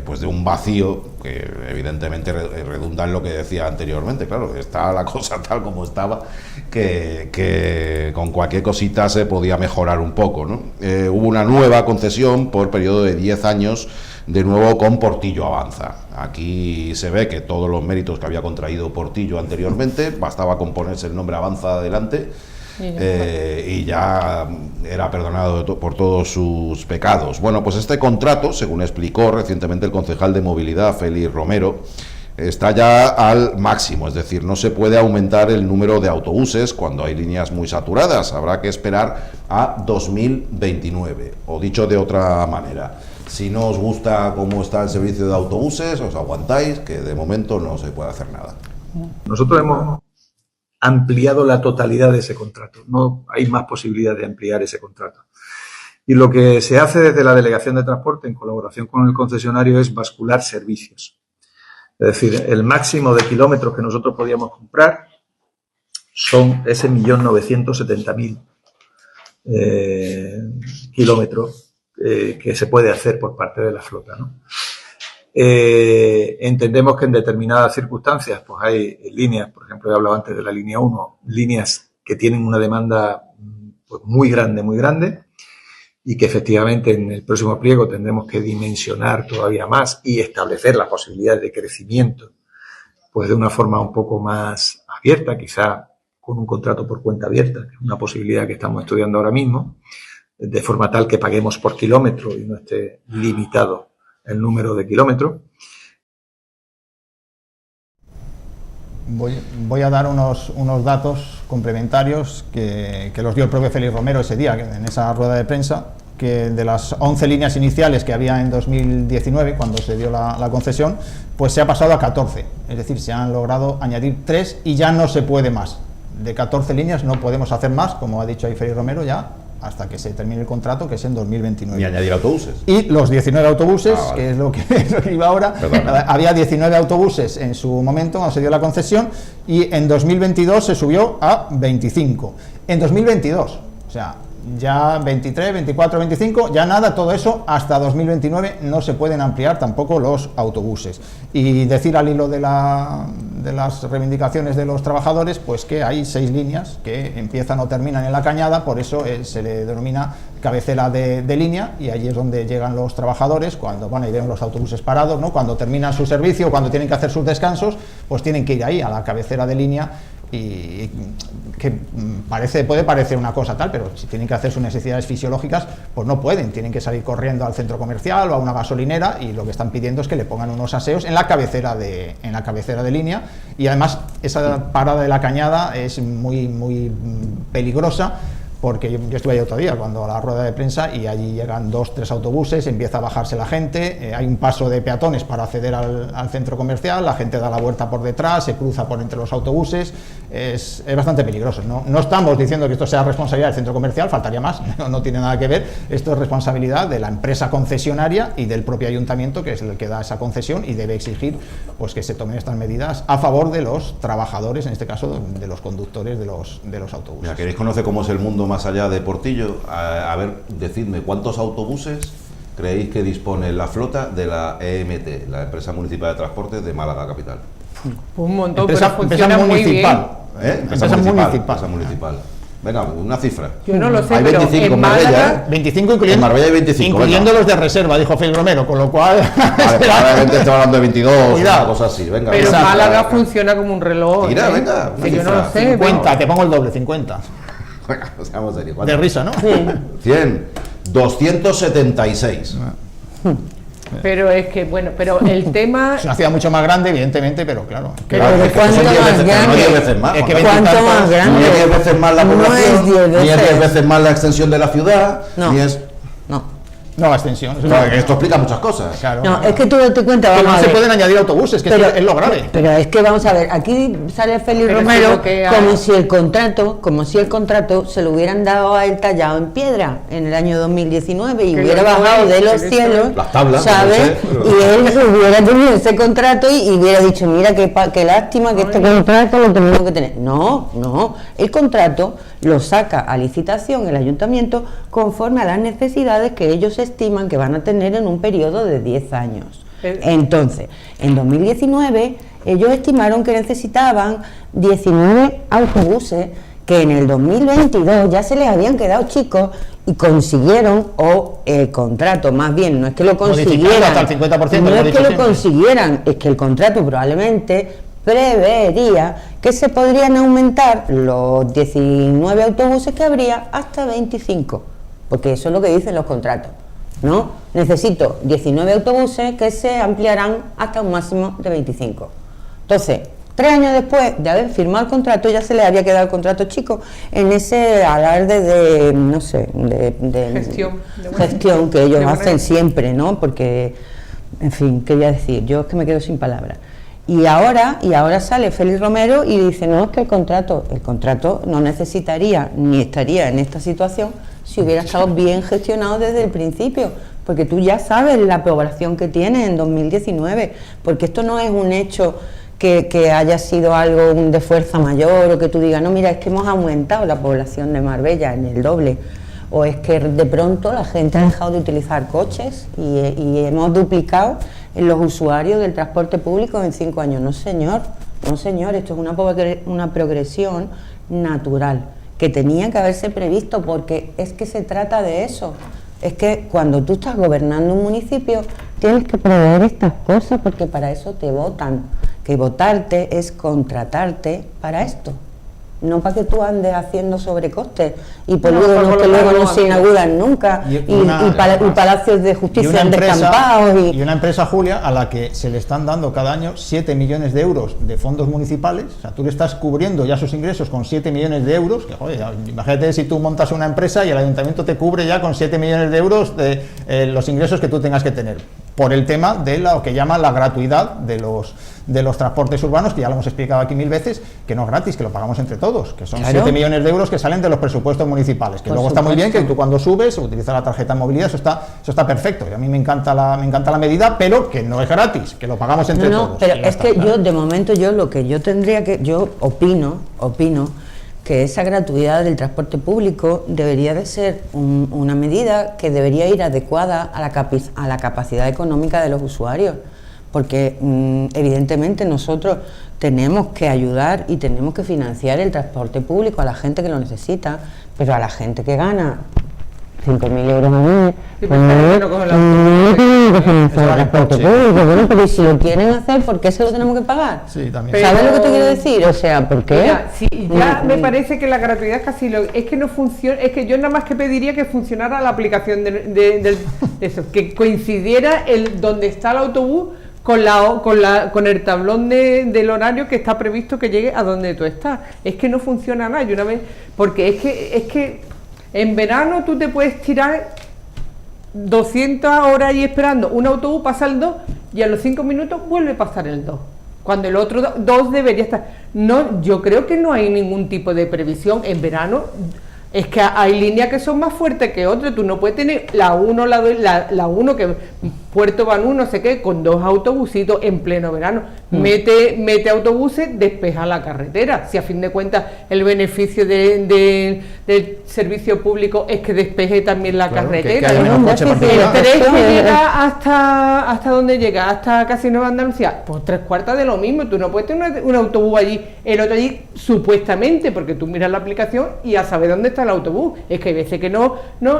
pues de un vacío que evidentemente redunda en lo que decía anteriormente. Claro, está la cosa tal como estaba, que con cualquier cosita se podía mejorar un poco, ¿no? Hubo una nueva concesión por periodo de 10 años, de nuevo con Portillo Avanza. Aquí se ve que todos los méritos que había contraído Portillo anteriormente, bastaba con ponerse el nombre Avanza adelante, y ya era perdonado por todos sus pecados. Bueno, pues este contrato, según explicó recientemente el concejal de Movilidad, Félix Romero, está ya al máximo, es decir, no se puede aumentar el número de autobuses cuando hay líneas muy saturadas, habrá que esperar a 2029, o dicho de otra manera, si no os gusta cómo está el servicio de autobuses, os aguantáis, que de momento no se puede hacer nada. Nosotros hemos ampliado la totalidad de ese contrato, no hay más posibilidad de ampliar ese contrato. Y lo que se hace desde la Delegación de Transporte, en colaboración con el concesionario, es bascular servicios. Es decir, el máximo de kilómetros que nosotros podíamos comprar son ese 1.970.000 kilómetros que se puede hacer por parte de la flota, ¿no? Entendemos que en determinadas circunstancias pues hay líneas, por ejemplo, he hablado antes de la línea 1, líneas que tienen una demanda pues muy grande, y que efectivamente en el próximo pliego tendremos que dimensionar todavía más y establecer las posibilidades de crecimiento pues de una forma un poco más abierta, quizá con un contrato por cuenta abierta, que es una posibilidad que estamos estudiando ahora mismo, de forma tal que paguemos por kilómetro y no esté limitado el número de kilómetros. Voy a dar unos datos complementarios que los dio el propio Félix Romero ese día, en esa rueda de prensa, que de las 11 líneas iniciales que había en 2019, cuando se dio la concesión, pues se ha pasado a 14, es decir, se han logrado añadir 3 y ya no se puede más. De 14 líneas no podemos hacer más, como ha dicho ahí Félix Romero, ya hasta que se termine el contrato, que es en 2029. Y añadir autobuses. Y los 19 autobuses, vale, que es lo que iba ahora. Perdona. Había 19 autobuses en su momento, cuando se dio la concesión, y en 2022 se subió a 25. En 2022, o sea, ya 23, 24, 25, ya nada, todo eso hasta 2029 no se pueden ampliar tampoco los autobuses. Y decir al hilo de las reivindicaciones de los trabajadores, pues que hay 6 líneas que empiezan o terminan en La Cañada, por eso se le denomina cabecera de línea, y allí es donde llegan los trabajadores cuando van y ven los autobuses parados, ¿no? Cuando terminan su servicio, cuando tienen que hacer sus descansos, pues tienen que ir ahí a la cabecera de línea y que puede parecer una cosa tal, pero si tienen que hacer sus necesidades fisiológicas, pues no pueden, tienen que salir corriendo al centro comercial o a una gasolinera, y lo que están pidiendo es que le pongan unos aseos en la cabecera de línea. Y además esa parada de la Cañada es muy peligrosa, porque yo estuve ahí otro día cuando a la rueda de prensa, y allí llegan 2-3 autobuses, empieza a bajarse la gente, hay un paso de peatones para acceder al centro comercial, la gente da la vuelta por detrás, se cruza por entre los autobuses, es bastante peligroso. No estamos diciendo que esto sea responsabilidad del centro comercial, faltaría más, no tiene nada que ver, esto es responsabilidad de la empresa concesionaria y del propio ayuntamiento, que es el que da esa concesión y debe exigir pues que se tomen estas medidas a favor de los trabajadores, en este caso de los conductores de los autobuses. Mira, ¿queréis conocer cómo es el mundo más allá de Portillo? A ver, decidme, ¿cuántos autobuses creéis que dispone la flota de la EMT, la Empresa Municipal de Transportes de Málaga Capital? Un montón, empresa municipal. Empresa municipal. Venga, una cifra. Yo no lo sé, hay 25 pero en Marbella, Málaga, 25 incluyendo, en Marbella hay 25, incluyendo los de reserva, dijo Félix Romero, con lo cual vale, probablemente estamos hablando de 22, cuidado, una cosa así. Venga, pero venga, Málaga funciona como un reloj. Mira, venga, que yo no lo sé. 50, te pongo el doble, 50. Venga, pues vamos a ir. De risa, ¿no? 100, 276. Pero es que, bueno, pero el tema... Es una ciudad mucho más grande, evidentemente, pero claro. Pero ¿de cuánto más grande? 10 veces más. ¿Cuánto más grande? Ni es 10 veces más la población, No es 10 veces. ni es 10 veces más la extensión de la ciudad, No. ni es... No, extensión. Claro, que esto explica muchas cosas. Claro, No, claro. es que tú date cuenta, Que vamos no a se ver. pueden añadir autobuses, que es lo grave. Pero es que vamos a ver, aquí sale Félix Pero Romero eso es lo que hay. como si el contrato se lo hubieran dado a él tallado en piedra en el año 2019 y Que hubiera lo bajado es, de los que eso cielos, es. Las tablas, ¿sabes? no sé, Y él hubiera tenido ese contrato y hubiera dicho, mira qué lástima que este contrato lo tenemos que tener. No, el contrato lo saca a licitación el ayuntamiento conforme a las necesidades que ellos estiman que van a tener en un periodo de 10 años. Entonces, en 2019 ellos estimaron que necesitaban 19 autobuses, que en el 2022 ya se les habían quedado chicos y consiguieron, o el contrato, más bien, no es que lo consiguieran, hasta el 50%, no lo he es dicho que lo siempre. consiguieran, es que el contrato probablemente prevería que se podrían aumentar los 19 autobuses que habría hasta 25, porque eso es lo que dicen los contratos, ¿no? Necesito 19 autobuses que se ampliarán hasta un máximo de 25. Entonces, 3 años después de haber firmado el contrato, ya se le había quedado el contrato chico en ese alarde de, no sé, de gestión que ellos hacen siempre, ¿no? Porque, en fin, ¿qué voy a decir? Yo es que me quedo sin palabras. Y ahora sale Félix Romero y dice, no, es que el contrato no necesitaría ni estaría en esta situación si hubiera estado bien gestionado desde el principio, porque tú ya sabes la población que tiene en 2019, porque esto no es un hecho que haya sido algo de fuerza mayor, o que tú digas, no, mira, es que hemos aumentado la población de Marbella en el doble, o es que de pronto la gente ha dejado de utilizar coches y hemos duplicado en los usuarios del transporte público en 5 años. No señor, esto es una progresión natural que tenía que haberse previsto, porque es que se trata de eso. Es que cuando tú estás gobernando un municipio tienes que prever estas cosas, porque para eso te votan, que votarte es contratarte para esto, no para que tú andes haciendo sobrecostes y polígonos que luego no se inauguran nunca, y palacios de justicia descampados. Y una empresa, Julia, a la que se le están dando cada año 7 millones de euros de fondos municipales. O sea, tú le estás cubriendo ya sus ingresos con 7 millones de euros, que joder, imagínate si tú montas una empresa y el ayuntamiento te cubre ya con 7 millones de euros de los ingresos que tú tengas que tener, por el tema de lo que llaman la gratuidad de los transportes urbanos, que ya lo hemos explicado aquí 1000 veces, que no es gratis, que lo pagamos entre todos, que son 7 millones de euros que salen de los presupuestos municipales, que luego está muy bien que tú cuando subes utilizas la tarjeta de movilidad, eso está perfecto, y a mí me encanta la medida, pero que no es gratis, que lo pagamos entre todos. Pero es que yo, de momento, yo opino que esa gratuidad del transporte público debería de ser una medida que debería ir adecuada a la capacidad económica de los usuarios, porque evidentemente nosotros tenemos que ayudar y tenemos que financiar el transporte público a la gente que lo necesita, pero a la gente que gana 5.000 euros al mes, pues no tienen que financiar el transporte público, bueno, pero si lo quieren hacer, ¿por qué se lo tenemos que pagar? Sí, también. ¿Sabes lo que te quiero decir? O sea, ¿por qué? Mira, sí, ya me parece que la gratuidad casi es que no funciona, es que yo nada más que pediría que funcionara la aplicación de eso, que coincidiera donde está el autobús con el tablón del horario que está previsto que llegue a donde tú estás. Es que no funciona nada, porque es que en verano tú te puedes tirar 200 horas ahí esperando un autobús, pasa el 2 y a los 5 minutos vuelve a pasar el 2. Cuando el otro 2 debería estar. No, yo creo que no hay ningún tipo de previsión en verano. Es que hay líneas que son más fuertes que otras. Tú no puedes tener la 1, la 1 que Puerto Banús, no sé qué, con 2 autobusitos en pleno verano. Mete autobuses, despeja la carretera. Si a fin de cuentas el beneficio del servicio público es que despeje también la carretera. El tren que llega hasta donde llega, hasta casi Nueva Andalucía, pues 3/4 de lo mismo. Tú no puedes tener un autobús allí, el otro allí, supuestamente, porque tú miras la aplicación y ya sabes dónde está el autobús. Es que hay veces que no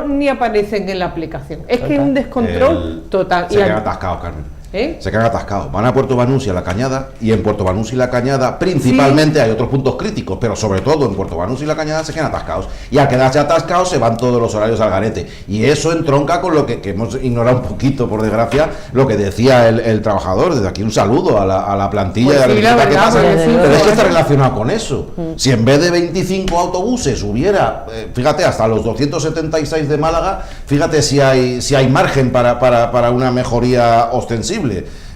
ni aparecen en la aplicación. Es que es un descontrol total. Se quedan atascados, Carmen. Se quedan atascados. Van a Puerto Banús y a La Cañada, y en Puerto Banús y La Cañada principalmente hay otros puntos críticos, pero sobre todo en Puerto Banús y La Cañada se quedan atascados. Y al quedarse atascados se van todos los horarios al garete. Y eso entronca con lo que hemos ignorado un poquito, por desgracia, lo que decía el trabajador. Desde aquí un saludo a la plantilla pues de la verdad, que pasa. Pero es que está ¿eh? relacionado con eso. Si en vez de 25 autobuses hubiera, fíjate, hasta los 276 de Málaga, fíjate si hay margen para una mejoría ostensible.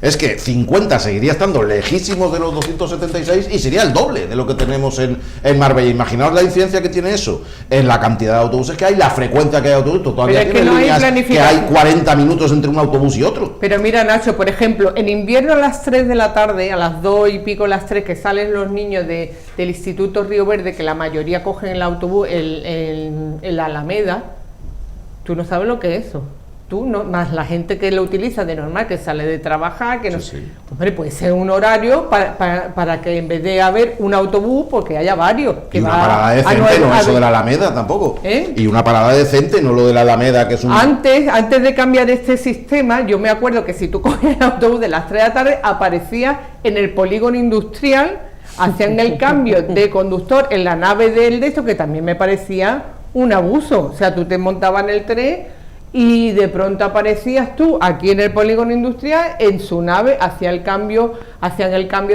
Es que 50 seguiría estando lejísimos de los 276 y sería el doble de lo que tenemos en Marbella. Imaginaos la incidencia que tiene eso en la cantidad de autobuses que hay, la frecuencia que hay de autobuses. Todavía Pero es que no líneas hay que hay 40 minutos entre un autobús y otro. Pero mira, Nacho, por ejemplo, en invierno a las 3 de la tarde, a las 2 y pico, las 3, que salen los niños del Instituto Río Verde, que la mayoría cogen el autobús en la Alameda, tú no sabes lo que es eso. Tú no, más la gente que lo utiliza de normal, que sale de trabajar, que no, hombre, puede ser un horario para que en vez de haber un autobús, porque haya varios. Que y una parada decente, no eso de la Alameda tampoco. Y una parada decente, no lo de la Alameda, que es un... Antes de cambiar este sistema, yo me acuerdo que si tú cogías el autobús de las 3 de la tarde, aparecía en el polígono industrial, hacían el cambio de conductor en la nave de esto, que también me parecía un abuso. O sea, tú te montabas en el tren y de pronto aparecías tú aquí en el polígono industrial, en su nave, hacían el cambio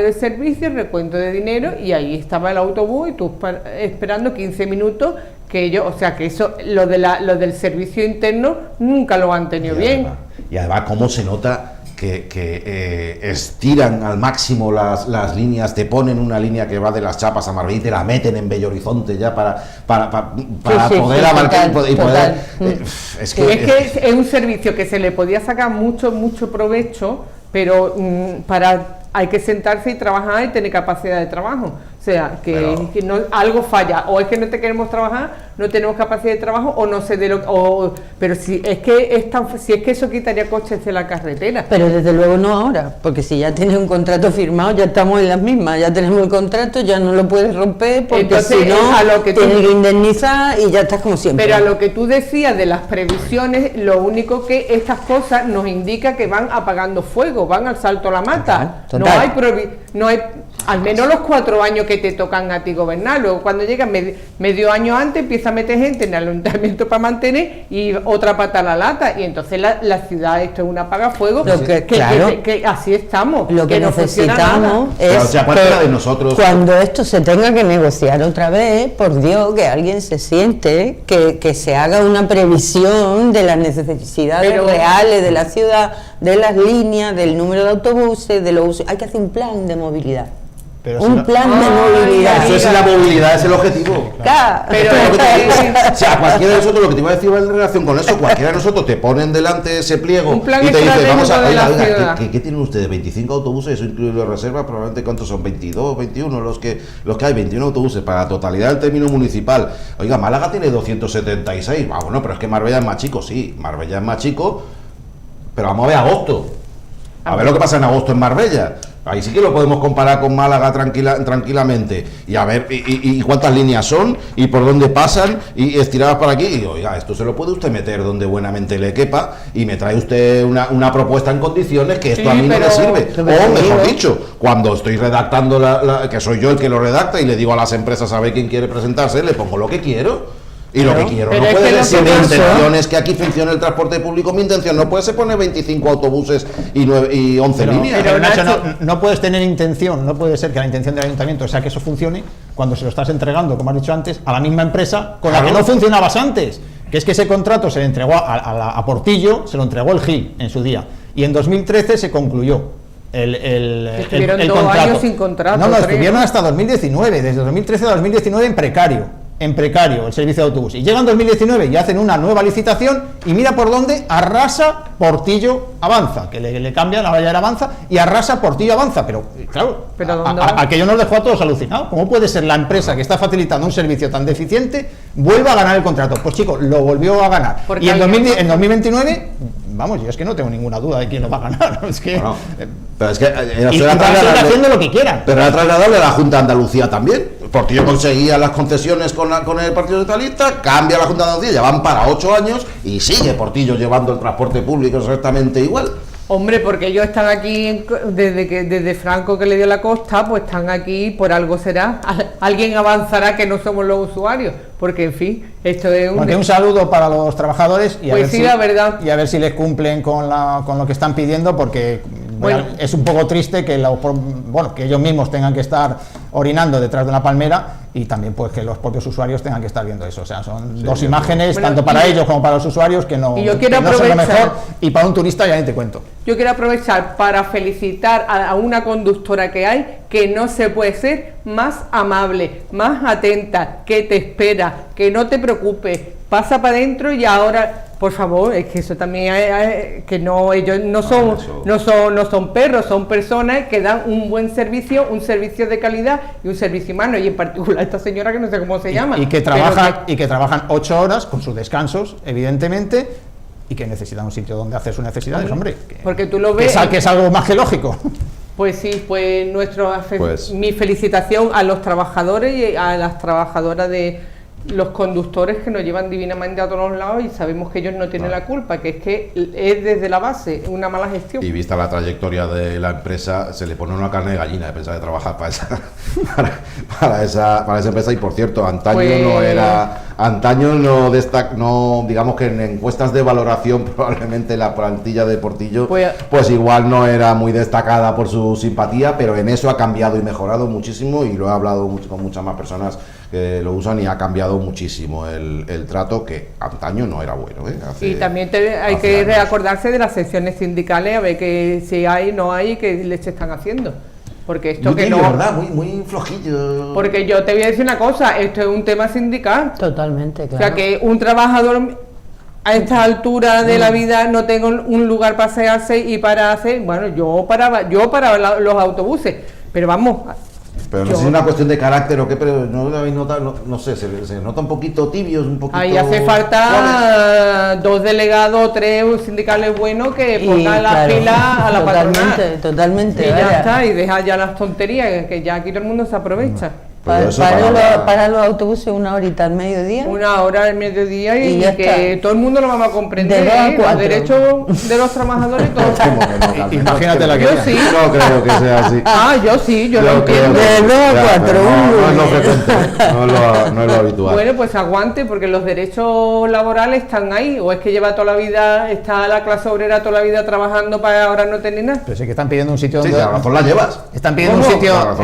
de servicio, el recuento de dinero, y ahí estaba el autobús y tú esperando 15 minutos, que ellos, o sea que eso, lo del servicio interno nunca lo han tenido bien. Y además cómo se nota que estiran al máximo las líneas, te ponen una línea que va de las Chapas a Marbella y te la meten en Bello Horizonte ya para poder abarcar y poder... Es un servicio que se le podía sacar mucho provecho, pero hay que sentarse y trabajar y tener capacidad de trabajo. O sea, que no, algo falla, o es que no te queremos trabajar, no tenemos capacidad de trabajo, o no sé de lo pero si es que eso quitaría coches de la carretera. Pero desde luego no ahora, porque si ya tienes un contrato firmado, ya estamos en las mismas, ya tenemos el contrato, ya no lo puedes romper, porque entonces, si no, tienes que indemnizar y ya estás como siempre. Pero a lo que tú decías de las previsiones, lo único que estas cosas nos indica que van apagando fuego, van al salto a la mata. Total. No hay al menos los 4 años que te tocan a ti gobernar. Luego cuando llega medio año antes empieza a meter gente en el ayuntamiento para mantener y otra pata a la lata, y entonces la ciudad, esto es un apagafuego, que así estamos. Lo que no necesitamos es de nosotros. Cuando esto se tenga que negociar otra vez, por Dios, que alguien se siente, que se haga una previsión de las necesidades reales de la ciudad, de las líneas, del número de autobuses, de los usos. Hay que hacer un plan de movilidad. Un plan de movilidad. Eso es la movilidad, es el objetivo. Claro. Pero o sea, cualquiera de nosotros, lo que te iba a decir en relación con eso, cualquiera de nosotros te ponen delante ese pliego y te dice, vamos a oiga, ¿qué tienen ustedes? 25 autobuses, eso incluye las reservas, probablemente ¿cuántos son? 22, 21 los que hay, 21 autobuses para la totalidad del término municipal. Oiga, Málaga tiene 276. Bueno, pero es que Marbella es más chico, sí, Marbella es más chico, pero vamos a ver agosto. A ver lo que pasa en agosto en Marbella. Ahí sí que lo podemos comparar con Málaga tranquilamente y a ver y cuántas líneas son y por dónde pasan y estiradas para aquí. Y oiga, esto se lo puede usted meter donde buenamente le quepa y me trae usted una propuesta en condiciones que esto a mí no me sirve. O mejor dicho, cuando estoy redactando que soy yo el que lo redacta y le digo a las empresas a ver quién quiere presentarse, le pongo lo que quiero. Y lo que quiero no puede decir mi intención es que aquí funcione el transporte público. Mi intención no puede ser poner 25 autobuses y 11 líneas. Pero Nacho, no puedes tener intención, no puede ser que la intención del ayuntamiento sea que eso funcione cuando se lo estás entregando, como has dicho antes, a la misma empresa con la que no funcionabas antes. Que es que ese contrato se le entregó a Portillo, se lo entregó el GIL en su día. Y en 2013 se concluyó estuvieron el 2 contrato. años sin contrato. No, estuvieron hasta 2019, desde 2013 a 2019 en precario el servicio de autobús. Y llegan 2019 y hacen una nueva licitación y mira por dónde arrasa Portillo Avanza, que le cambian, ahora ya era Avanza, y arrasa Portillo Avanza. Pero claro, aquello nos dejó a todos alucinados. ¿Cómo puede ser la empresa que está facilitando un servicio tan deficiente vuelva a ganar el contrato? Pues chicos, lo volvió a ganar. Y en 2029, vamos, yo es que no tengo ninguna duda de quién lo va a ganar. Es que, pero es que y van a seguir haciendo lo que quieran. Pero era trasladarle a la Junta de Andalucía también. Portillo conseguía las concesiones con el Partido Socialista, cambia la Junta de Andalucía, ya van para 8 años y sigue Portillo llevando el transporte público exactamente igual. Hombre, porque ellos están aquí desde Franco que le dio la costa, pues están aquí, por algo será. Alguien avanzará que no somos los usuarios, porque en fin, esto es un saludo para los trabajadores y, pues la verdad. Y a ver si les cumplen con lo que están pidiendo, porque es un poco triste que que ellos mismos tengan que estar orinando detrás de una palmera y también pues que los propios usuarios tengan que estar viendo eso. O sea, son dos imágenes, tanto para ellos como para los usuarios, que no, yo quiero no son lo mejor, y para un turista ya ni te cuento. Yo quiero aprovechar para felicitar a una conductora que hay, que no se puede ser más amable, más atenta, que te espera, que no te preocupes, pasa para adentro y ahora, por favor, es que eso también que no, ellos no son perros, son personas que dan un buen servicio, un servicio de calidad y un servicio humano, y en particular esta señora que no sé cómo se llama. Y que trabajan 8 horas con sus descansos, evidentemente, y que necesitan un sitio donde hacer sus necesidades, hombre. Porque tú lo ves. Que es algo más que lógico. Pues sí, pues mi felicitación a los trabajadores y a las trabajadoras de los conductores que nos llevan divinamente a todos lados, y sabemos que ellos no tienen la culpa, que es desde la base una mala gestión. Y vista la trayectoria de la empresa, se le pone una carne de gallina de pensar de trabajar para esa empresa. Y por cierto, antaño no digamos que en encuestas de valoración probablemente la plantilla de Portillo pues igual no era muy destacada por su simpatía, pero en eso ha cambiado y mejorado muchísimo, y lo he hablado con muchas más personas que lo usan, y ha cambiado muchísimo el trato, que antaño no era bueno. Y también hay que recordarse de las secciones sindicales, a ver que si hay, no hay, qué leche están haciendo. Porque esto muy tibio, ¿verdad? Muy flojillo. Porque yo te voy a decir una cosa, esto es un tema sindical. Totalmente, claro. O sea, que un trabajador a esta altura de la vida no tenga un lugar para asearse y para hacer, bueno, yo para los autobuses, pero vamos. Pero no sé si es una cuestión de carácter o qué, pero no lo habéis notado, no sé, se nota un poquito tibios, un poquito. Ahí hace falta 2 delegados, 3 sindicales buenos que pongan las pilas a la patronal. Totalmente. Y ya está, y deja ya las tonterías, que ya aquí todo el mundo se aprovecha. Para los autobuses 1 horita al mediodía. 1 hora al mediodía y que está. Todo el mundo lo vamos a comprender. Los derechos de los trabajadores, todos. Imagínate la que yo sí. No creo que sea así. Yo sí, yo lo entiendo. De 9 a 4. No es lo frecuente, no es lo habitual. Bueno, pues aguante, porque los derechos laborales están ahí. O es que lleva toda la vida, está la clase obrera toda la vida trabajando para ahora no tener nada. Pero sí que están pidiendo un sitio donde. Sí, a lo mejor la llevas. Están pidiendo un sitio donde.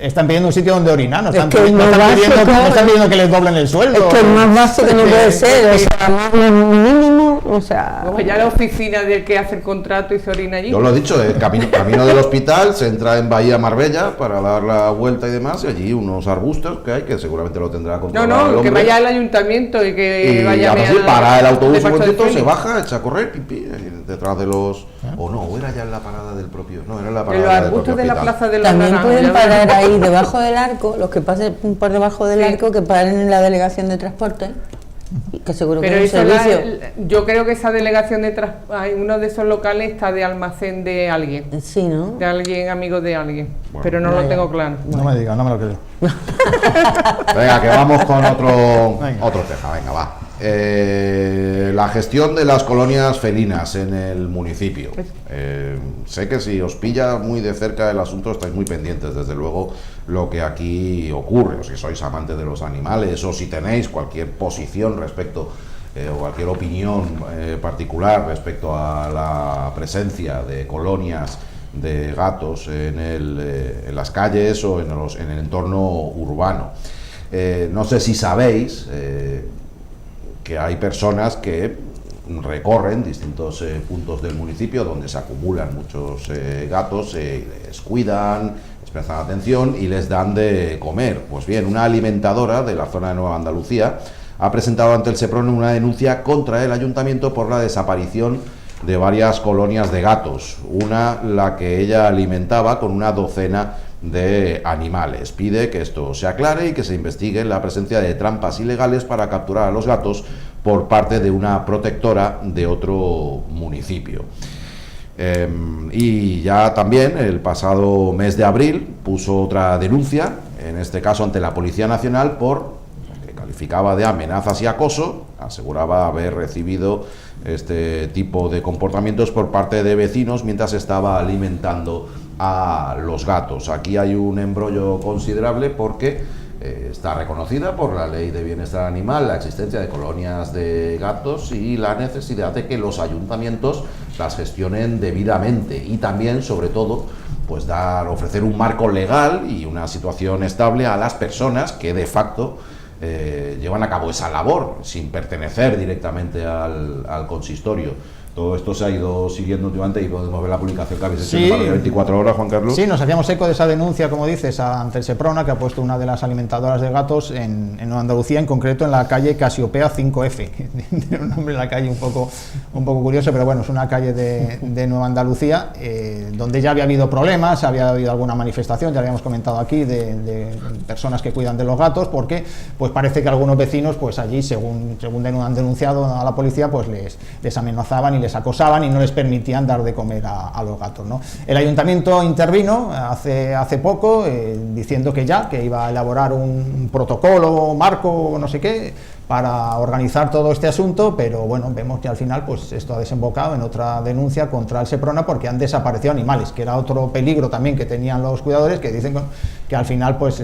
Están pidiendo un sitio donde orinar, no están pidiendo que les doblen el sueldo. Es que es más básico que no puede ser, o sea, más mínimo, o sea. Como ya la oficina del que hace el contrato y se orina allí. Yo lo he dicho, el camino del hospital se entra en Bahía Marbella para dar la vuelta y demás, y allí unos arbustos que hay, que seguramente lo tendrá controlado el hombre. Que vaya al ayuntamiento y que vaya a para el autobús un momentito, se baja, echa a correr, detrás de los. O no, o era ya en la parada del propio. No, era en la parada del propio hospital. De la plaza de los También pueden parar ahí debajo del arco, los que pasen por debajo del arco, que paren en la delegación de transporte. Que seguro que pero es un servicio. yo creo que esa delegación de uno de esos locales está de almacén de alguien. Sí, ¿no? De alguien, amigo de alguien. Bueno, pero no lo tengo claro. No me digas, no me lo creo. Venga, que vamos con otro tema, venga, va. La gestión de las colonias felinas en el municipio. Sé que si os pilla muy de cerca el asunto estáis muy pendientes, desde luego, lo que aquí ocurre, o si sois amantes de los animales, o si tenéis cualquier posición respecto o cualquier opinión particular respecto a la presencia de colonias de gatos en las calles o en el entorno urbano. No sé si sabéis que hay personas que recorren distintos puntos del municipio donde se acumulan muchos gatos, les cuidan, les prestan atención y les dan de comer. Pues bien, una alimentadora de la zona de Nueva Andalucía ha presentado ante el Seprona una denuncia contra el ayuntamiento por la desaparición de varias colonias de gatos, una la que ella alimentaba con una docena de animales. Pide que esto se aclare y que se investigue la presencia de trampas ilegales para capturar a los gatos por parte de una protectora de otro municipio. Y ya también el pasado mes de abril puso otra denuncia, en este caso ante la Policía Nacional, por que calificaba de amenazas y acoso. Aseguraba haber recibido este tipo de comportamientos por parte de vecinos mientras estaba alimentando a los gatos. Aquí hay un embrollo considerable porque está reconocida por la Ley de Bienestar Animal la existencia de colonias de gatos y la necesidad de que los ayuntamientos las gestionen debidamente y también, sobre todo, pues ofrecer un marco legal y una situación estable a las personas que de facto llevan a cabo esa labor sin pertenecer directamente al consistorio. Todo esto se ha ido siguiendo últimamente y podemos ver la publicación que habéis hecho en 24 horas, Juan Carlos. Sí, nos hacíamos eco de esa denuncia, como dices, ante el Seprona, que ha puesto una de las alimentadoras de gatos en Nueva Andalucía, en concreto en la calle Casiopea 5F. Tiene un nombre en la calle un poco curioso, pero bueno, es una calle de Nueva Andalucía donde ya había habido problemas, había habido alguna manifestación, ya habíamos comentado aquí, de personas que cuidan de los gatos, porque pues parece que algunos vecinos, pues allí, según han denunciado a la policía, pues les amenazaban y les acosaban y no les permitían dar de comer a los gatos, ¿no? El ayuntamiento intervino hace poco diciendo que iba a elaborar un protocolo, marco, no sé qué, para organizar todo este asunto, pero bueno, vemos que al final pues esto ha desembocado en otra denuncia contra el Seprona porque han desaparecido animales, que era otro peligro también que tenían los cuidadores, que dicen que al final pues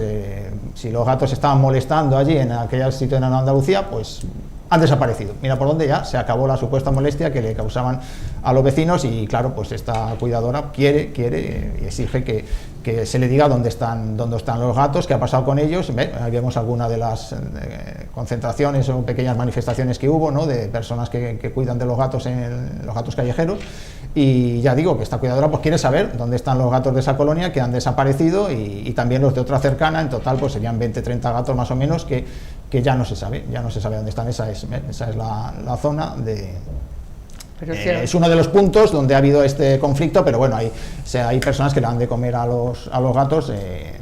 si los gatos estaban molestando allí en aquel sitio de Andalucía, pues han desaparecido. Mira por dónde ya se acabó la supuesta molestia que le causaban a los vecinos y claro, pues esta cuidadora quiere y exige que se le diga dónde están los gatos, qué ha pasado con ellos. Ahí vemos algunas de las concentraciones o pequeñas manifestaciones que hubo, ¿no?, de personas que cuidan de los gatos los gatos callejeros. Y ya digo que esta cuidadora pues quiere saber dónde están los gatos de esa colonia que han desaparecido y también los de otra cercana. En total pues serían 20-30 gatos más o menos que ya no se sabe dónde están. Esa es la zona de... es uno de los puntos donde ha habido este conflicto, pero bueno, hay personas que le dan de comer a los gatos en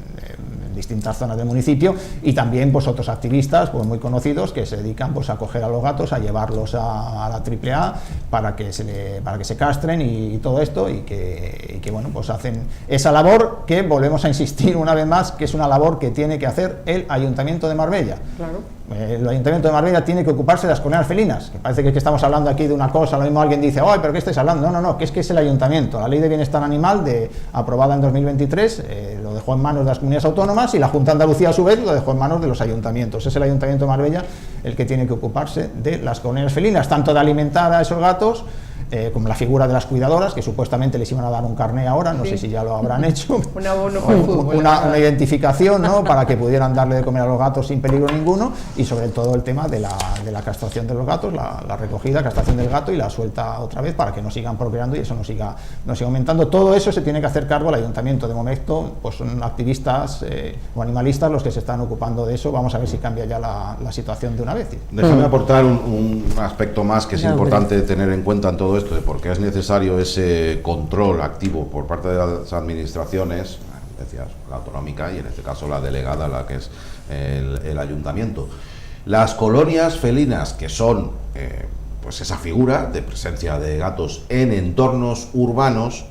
distintas zonas del municipio y también pues otros activistas pues muy conocidos que se dedican pues a coger a los gatos, a llevarlos a la AAA para que se castren y todo esto y que bueno, pues hacen esa labor que volvemos a insistir una vez más que es una labor que tiene que hacer el Ayuntamiento de Marbella. Claro. El Ayuntamiento de Marbella tiene que ocuparse de las colonias felinas, que parece que estamos hablando aquí de una cosa, lo mismo alguien dice, ¡ay, pero qué estáis hablando! No, que es el Ayuntamiento. La Ley de Bienestar Animal, aprobada en 2023, lo dejó en manos de las comunidades autónomas y la Junta de Andalucía, a su vez, lo dejó en manos de los ayuntamientos. Es el Ayuntamiento de Marbella el que tiene que ocuparse de las colonias felinas, tanto de alimentar a esos gatos, como la figura de las cuidadoras, que supuestamente les iban a dar un carné ahora, no sé si ya lo habrán hecho, una identificación, ¿no?, para que pudieran darle de comer a los gatos sin peligro ninguno, y sobre todo el tema de la castración de los gatos, la recogida, castración del gato y la suelta otra vez para que no sigan procreando y eso no siga aumentando. Todo eso se tiene que hacer cargo el ayuntamiento. De momento pues son activistas o animalistas los que se están ocupando de eso. Vamos a ver si cambia ya la situación de una vez. Déjame aportar un aspecto más que es importante tener en cuenta en todo esto, de por qué es necesario ese control activo por parte de las administraciones, decías, la autonómica y en este caso la delegada, la que es el ayuntamiento. Las colonias felinas, que son pues esa figura de presencia de gatos en entornos urbanos,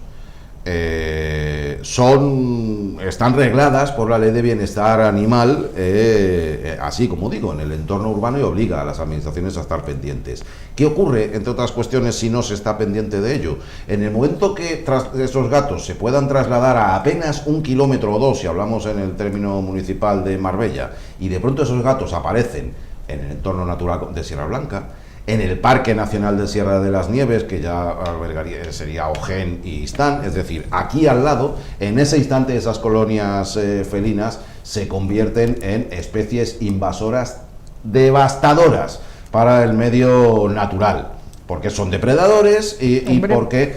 están regladas por la Ley de Bienestar Animal, así como digo, en el entorno urbano, y obliga a las administraciones a estar pendientes. ¿Qué ocurre, entre otras cuestiones, si no se está pendiente de ello? En el momento que esos gatos se puedan trasladar a apenas 1 kilómetro o 2, si hablamos en el término municipal de Marbella, y de pronto esos gatos aparecen en el entorno natural de Sierra Blanca, en el Parque Nacional de Sierra de las Nieves, que ya albergaría, sería Ojén y Istán, es decir, aquí al lado, en ese instante esas colonias felinas se convierten en especies invasoras devastadoras para el medio natural, porque son depredadores y porque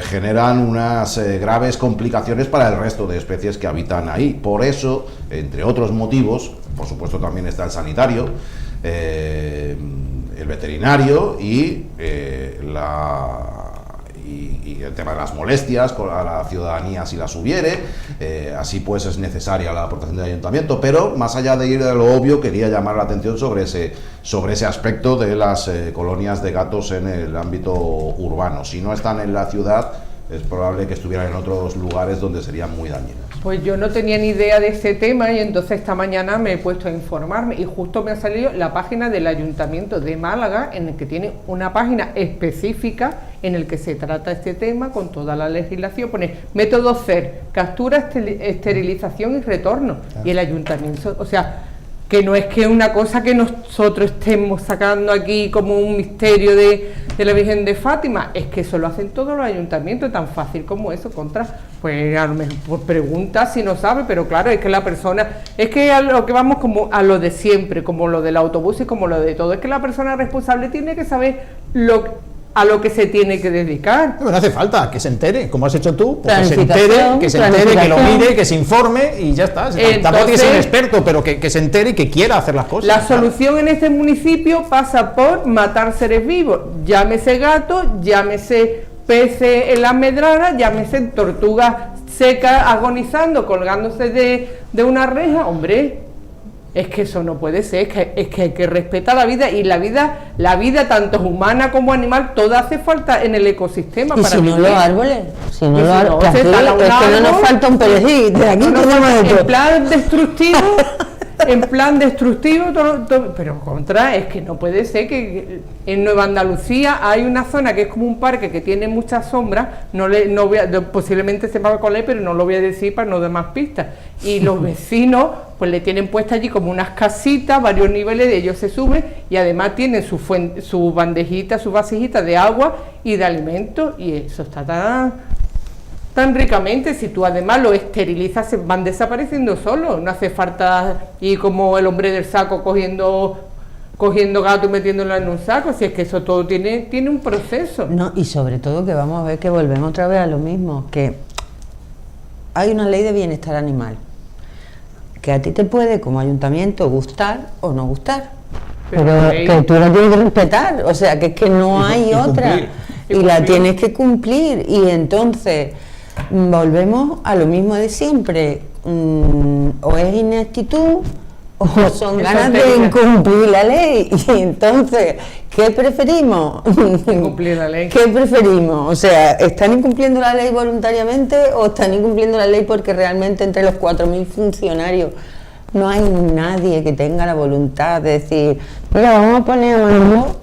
generan unas graves complicaciones para el resto de especies que habitan ahí. Por eso, entre otros motivos, por supuesto también está el sanitario, el veterinario y el tema de las molestias a la ciudadanía si las hubiere, así pues es necesaria la aportación del ayuntamiento, pero más allá de ir de lo obvio, quería llamar la atención sobre ese aspecto de las colonias de gatos en el ámbito urbano. Si no están en la ciudad, es probable que estuvieran en otros lugares donde serían muy dañinas. Pues yo no tenía ni idea de este tema, y entonces esta mañana me he puesto a informarme y justo me ha salido la página del Ayuntamiento de Málaga, en el que tiene una página específica en el que se trata este tema con toda la legislación. Pone método CER, captura, esterilización y retorno. Claro. Y el Ayuntamiento, o sea, que no es que una cosa que nosotros estemos sacando aquí como un misterio de la Virgen de Fátima, es que eso lo hacen todos los ayuntamientos, tan fácil como eso. Pues a lo mejor pregunta si no sabe, pero claro, es que la persona, es que a lo que vamos como a lo de siempre, como lo del autobús y como lo de todo, es que la persona responsable tiene que saber a lo que se tiene que dedicar. No hace falta que se entere, como has hecho tú, pues que se entere, que lo mire, que se informe y ya está. Tampoco tiene que ser un experto, pero que se entere y que quiera hacer las cosas. La solución en este municipio pasa por matar seres vivos, llámese gato, llámese peces en las medradas, llámese tortugas secas agonizando, colgándose de una reja. Hombre, es que eso no puede ser, es que hay que respetar la vida, y la vida tanto humana como animal, toda hace falta en el ecosistema. ¿Y para si vivir? No los árboles? Si no los árboles, es que no nos falta un perejil, de aquí en plan destructivo, todo, pero contra, es que no puede ser que en Nueva Andalucía hay una zona que es como un parque que tiene muchas sombras, posiblemente se va con él, pero no lo voy a decir para no dar más pistas, y los vecinos pues le tienen puestas allí como unas casitas, varios niveles, de ellos se suben, y además tienen su bandejita, su vasijita de agua y de alimentos, y eso está tan ricamente. Si tú además lo esterilizas, se van desapareciendo solos, no hace falta ir como el hombre del saco cogiendo gato y metiéndolo en un saco, si es que eso todo tiene un proceso. No, y sobre todo que vamos a ver que volvemos otra vez a lo mismo, que hay una ley de bienestar animal, que a ti te puede como ayuntamiento gustar o no gustar, pero que tú la tienes que respetar, o sea, que es que no hay otra, y la tienes que cumplir, y entonces volvemos a lo mismo de siempre, o es ineptitud o son ganas de incumplir la ley, y entonces, ¿qué preferimos? Incumplir la ley. ¿Qué preferimos? O sea, ¿están incumpliendo la ley voluntariamente o están incumpliendo la ley porque realmente entre los 4.000 funcionarios no hay nadie que tenga la voluntad de decir, mira, vamos a poner a Manolo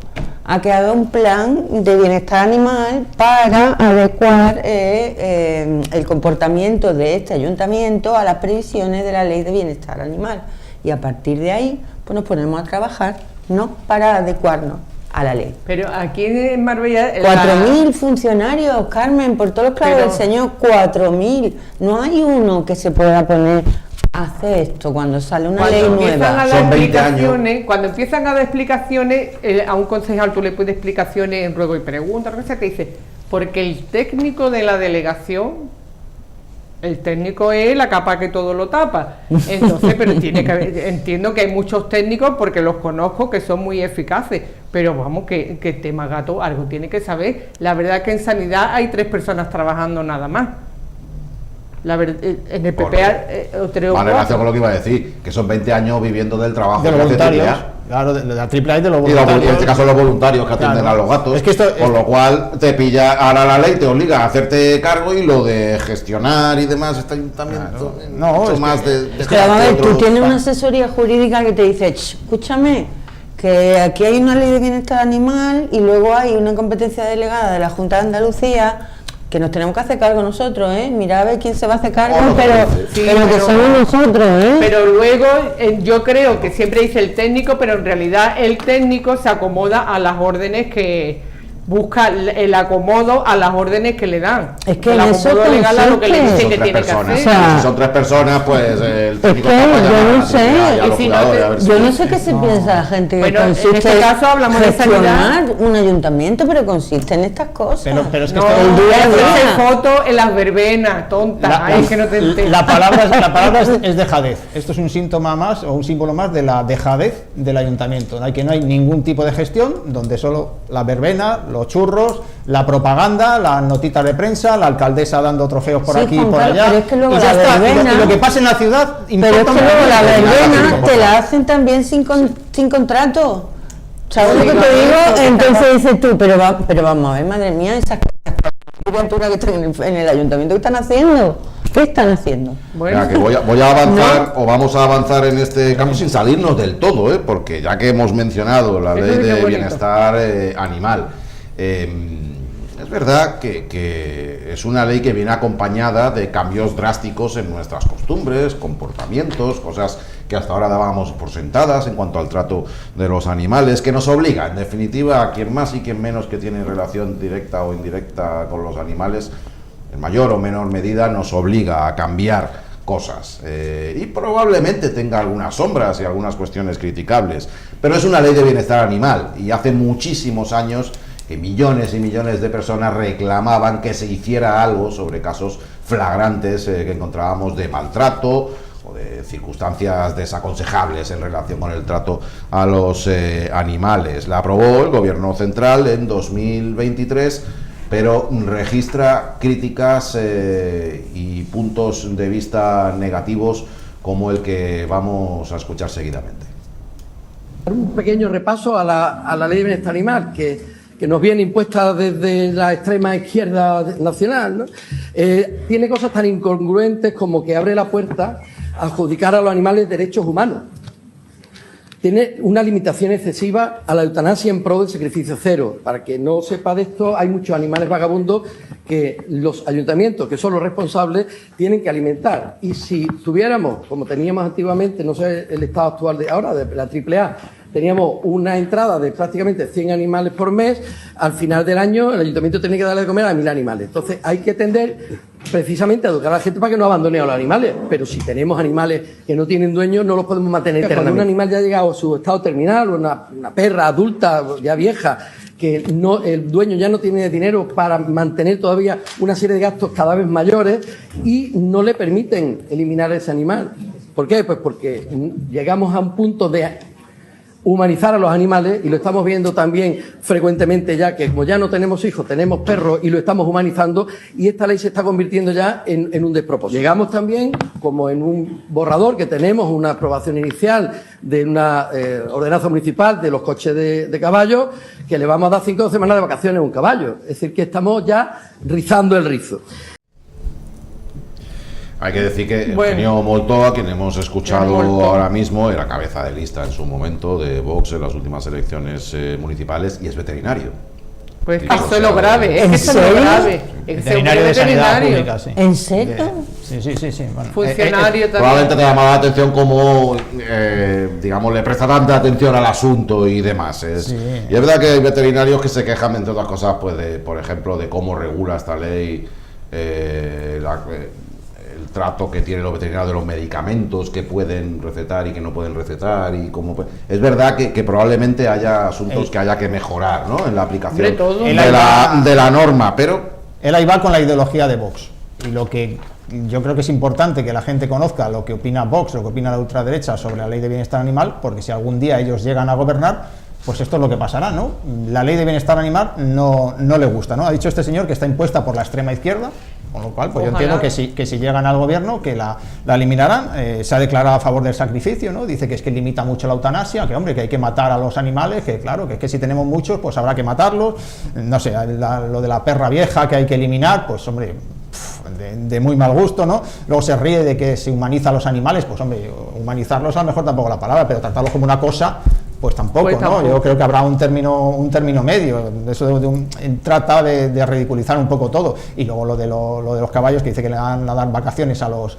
a que haga un plan de bienestar animal para adecuar el comportamiento de este ayuntamiento a las previsiones de la ley de bienestar animal? Y a partir de ahí, pues nos ponemos a trabajar, ¿no? Para adecuarnos a la ley. Pero aquí en Marbella... 4.000 funcionarios, Carmen, por todos los clavos del Señor, 4.000. No hay uno que se pueda poner a hacer esto cuando sale una ley nueva. Son 20 años. Cuando empiezan a dar explicaciones, a un concejal tú le pides explicaciones en ruego y pregunta, lo que sea, te dice, porque el técnico de la delegación... El técnico es la capa que todo lo tapa. Entonces, pero entiendo que hay muchos técnicos, porque los conozco, que son muy eficaces, pero vamos, que el tema gato algo tiene que saber. La verdad que en sanidad hay 3 personas trabajando nada más. La verdad, en el PPA, en relación con lo que iba a decir, que son 20 años viviendo del trabajo de los voluntarios. Claro, de la AAA y de los voluntarios. Y en este caso los voluntarios que atienden a los gatos, con lo cual te pilla, ahora la ley te obliga a hacerte cargo y lo de gestionar y demás está ayuntamiento. No, es más pero a ver, tú tienes una asesoría jurídica que te dice, escúchame, que aquí hay una ley de bienestar animal y luego hay una competencia delegada de la Junta de Andalucía que nos tenemos que hacer cargo nosotros, mira a ver quién se va a hacer cargo, pero que somos nosotros, Pero luego yo creo que siempre dice el técnico, pero en realidad el técnico se acomoda a las órdenes que busca, el acomodo a las órdenes que le dan. Es que el acomodo legal a lo que le dicen que tiene que hacer. O sea, si son 3 personas, pues el técnico yo no sé qué se piensa la gente que consiste en este caso hablamos de sanidad, un ayuntamiento, pero consiste en estas cosas. Pero es que el día a día fotos en las verbenas, tonta. La palabra es dejadez. Esto es un síntoma más o un símbolo más de la dejadez del ayuntamiento. Que no hay ningún tipo de gestión, donde solo la verbena, los churros, la propaganda, las notitas de prensa, la alcaldesa dando trofeos por aquí y por allá. Pero es que luego y ya está. Y lo que pasa en la ciudad importa. Pero es que luego la verbena te la hacen también sin contrato. ¿Sabes lo que te digo? Entonces dices tú, pero vamos a ver, madre mía, esas criaturas que están en el ayuntamiento, ¿qué están haciendo? ¿Qué están haciendo? Bueno. Mira, que voy a avanzar, o vamos a avanzar en este campo sin salirnos del todo, porque ya que hemos mencionado la ley de bienestar animal, es verdad que es una ley que viene acompañada de cambios drásticos en nuestras costumbres, comportamientos, cosas que hasta ahora dábamos por sentadas en cuanto al trato de los animales, que nos obliga, en definitiva, a quien más y quien menos que tiene relación directa o indirecta con los animales, en mayor o menor medida, nos obliga a cambiar cosas, y probablemente tenga algunas sombras y algunas cuestiones criticables, pero es una ley de bienestar animal, y hace muchísimos años que millones y millones de personas reclamaban que se hiciera algo sobre casos flagrantes que encontrábamos de maltrato o de circunstancias desaconsejables en relación con el trato a los animales. La aprobó el Gobierno Central en 2023, pero registra críticas y puntos de vista negativos como el que vamos a escuchar seguidamente. Un pequeño repaso a la ley de bienestar animal que nos viene impuesta desde la extrema izquierda nacional, ¿no? Tiene cosas tan incongruentes como que abre la puerta a adjudicar a los animales derechos humanos. Tiene una limitación excesiva a la eutanasia en pro del sacrificio cero. Para que no sepa de esto, hay muchos animales vagabundos que los ayuntamientos, que son los responsables, tienen que alimentar. Y si tuviéramos, como teníamos antiguamente, no sé el estado actual de ahora, de la AAA, teníamos una entrada de prácticamente 100 animales por mes, al final del año el ayuntamiento tiene que darle de comer a 1000 animales. Entonces hay que tender precisamente a educar a la gente para que no abandone a los animales. Pero si tenemos animales que no tienen dueños, no los podemos mantener eternamente. Cuando un animal ya ha llegado a su estado terminal, una perra adulta, ya vieja, que no, el dueño ya no tiene dinero para mantener todavía una serie de gastos cada vez mayores y no le permiten eliminar ese animal. ¿Por qué? Pues porque llegamos a un punto de humanizar a los animales, y lo estamos viendo también frecuentemente ya, que como ya no tenemos hijos, tenemos perros y lo estamos humanizando, y esta ley se está convirtiendo ya en un despropósito. Llegamos también, como en un borrador que tenemos, una aprobación inicial de una ordenanza municipal de los coches de caballos, que le vamos a dar 5 semanas de vacaciones a un caballo. Es decir, que estamos ya rizando el rizo. Hay que decir que Eugenio Molto, a quien hemos escuchado ahora mismo, era cabeza de lista en su momento de Vox en las últimas elecciones municipales, y es veterinario. Pues eso es lo grave, es que eso es lo grave. Veterinario de sanidad pública, sí. ¿En serio? Sí. Bueno, funcionario también. Probablemente te llamaba la atención como, digamos, le presta tanta atención al asunto y demás. Y es verdad que hay veterinarios que se quejan, entre otras cosas, pues de, por ejemplo, de cómo regula esta ley el trato que tienen los veterinarios de los medicamentos que pueden recetar y que no pueden recetar, y cómo es verdad que probablemente haya asuntos que haya que mejorar, ¿no?, en la aplicación de la norma, pero él ahí va con la ideología de Vox, y lo que yo creo que es importante que la gente conozca lo que opina Vox, lo que opina la ultraderecha sobre la ley de bienestar animal, porque si algún día ellos llegan a gobernar, pues esto es lo que pasará, ¿no? La ley de bienestar animal no le gusta, ¿no? Ha dicho este señor que está impuesta por la extrema izquierda, Con lo cual, pues Ojalá. yo entiendo que si llegan al gobierno, que la eliminarán. Se ha declarado a favor del sacrificio, ¿no? Dice que es que limita mucho la eutanasia, que hombre, que hay que matar a los animales, que claro, que es que si tenemos muchos, pues habrá que matarlos. No sé, lo de la perra vieja que hay que eliminar, pues hombre, de muy mal gusto, ¿no? Luego se ríe de que se humaniza a los animales, pues hombre, humanizarlos a lo mejor tampoco la palabra, pero tratarlos como una cosa, pues tampoco, Pues tampoco. ¿no? Yo creo que habrá un término medio. Eso trata de ridiculizar un poco todo. Y luego lo de los caballos, que dice que le van a dar vacaciones a los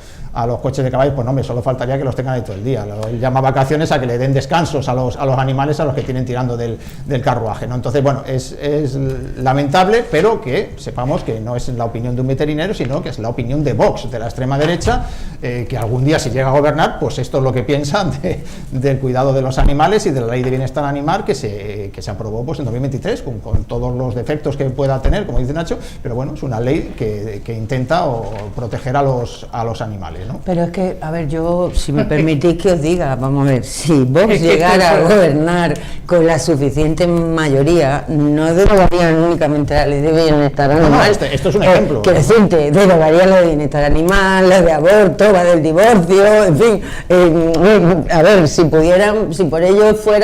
coches de caballos, pues no, hombre, solo faltaría que los tengan ahí todo el día. Él llama vacaciones a que le den descansos a los animales, a los que tienen tirando del carruaje, ¿no? Entonces, bueno, es lamentable, pero que sepamos que no es la opinión de un veterinario, sino que es la opinión de Vox, de la extrema derecha, que algún día, si llega a gobernar, pues esto es lo que piensan del cuidado de los animales y de la ley de bienestar animal que se aprobó pues en 2023, con todos los defectos que pueda tener, como dice Nacho, pero bueno, es una ley que intenta proteger a los animales, ¿no? Pero es que, a ver, yo, si me permitís que os diga, vamos a ver, si Vox llegara a gobernar con la suficiente mayoría, no derogarían únicamente la ley de bienestar animal. No, esto es un ejemplo. Que decirte, derogaría la de bienestar animal, la de aborto, la del divorcio, en fin. A ver, si pudieran, si por ello fuera...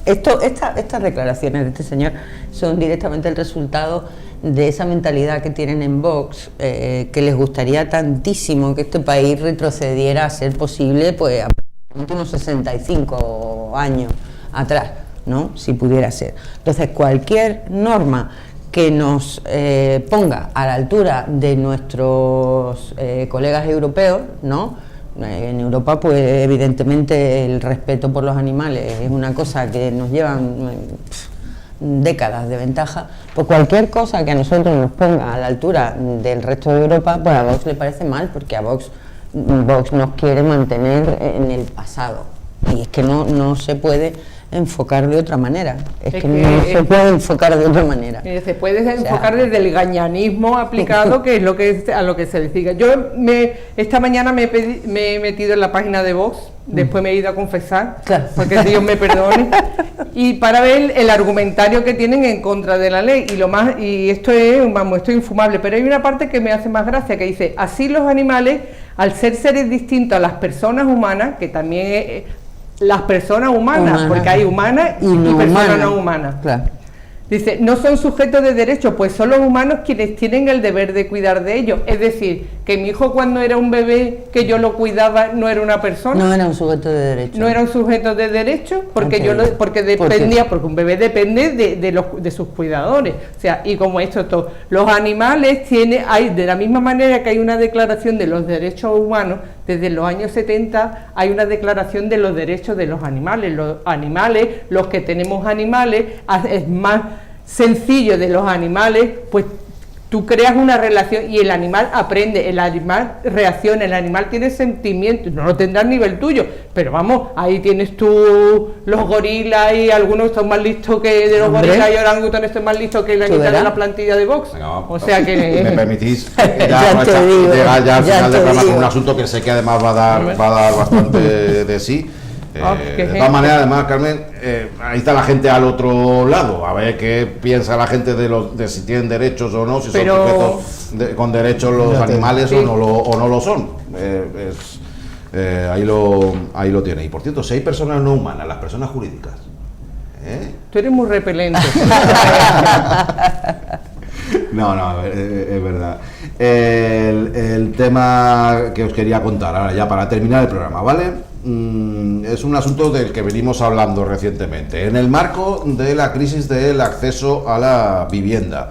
Estas declaraciones de este señor son directamente el resultado de esa mentalidad que tienen en Vox, que les gustaría tantísimo que este país retrocediera a ser posible, pues a unos 65 años atrás, ¿no? Si pudiera ser. Entonces, cualquier norma que nos ponga a la altura de nuestros colegas europeos, ¿no? En Europa, pues evidentemente el respeto por los animales es una cosa que nos llevan décadas de ventaja, pues cualquier cosa que a nosotros nos ponga a la altura del resto de Europa, pues a Vox le parece mal, porque a Vox nos quiere mantener en el pasado, y es que no se puede enfocar de otra manera, es que no se puede enfocar de otra manera. Se puede enfocar desde el gañanismo aplicado, que es a lo que se dedica. Yo esta mañana me he metido en la página de Vox, después me he ido a confesar, claro, porque Dios me perdone, y para ver el argumentario que tienen en contra de la ley, y esto es infumable, pero hay una parte que me hace más gracia, que dice: así los animales, al ser seres distintos a las personas humanas, que también las personas humanas, porque hay humanas y personas no humanas. Claro. Dice, no son sujetos de derecho, pues son los humanos quienes tienen el deber de cuidar de ellos. Es decir, que mi hijo cuando era un bebé, que yo lo cuidaba, no era una persona. No era un sujeto de derecho. No era un sujeto de derecho, porque porque un bebé depende de sus cuidadores. O sea, y como esto todo, los animales hay de la misma manera que hay una declaración de los derechos humanos, desde los años 70 hay una declaración de los derechos de los animales. Los animales, los que tenemos animales, es más sencillo de los animales, pues tú creas una relación y el animal aprende, el animal reacciona, el animal tiene sentimientos, no lo tendrá a nivel tuyo, pero vamos, ahí tienes tú los gorilas, y algunos son más listos que de los gorilas, y orangutanes son más listos que la mitad de la plantilla de Vox. Venga, o sea que... ¿Me permitís llegar ya al final del programa con un asunto que sé que además va a dar bastante de sí? De todas maneras, además, Carmen, ahí está la gente al otro lado, a ver qué piensa la gente de si tienen derechos o no, si son sujetos con derechos los animales, sí, o no lo son. Ahí lo tiene. Y por cierto, si hay personas no humanas, las personas jurídicas, tú eres muy repelente. No, es verdad. El tema que os quería contar ahora, ya para terminar el programa, ¿vale? Es un asunto del que venimos hablando recientemente, en el marco de la crisis del acceso a la vivienda.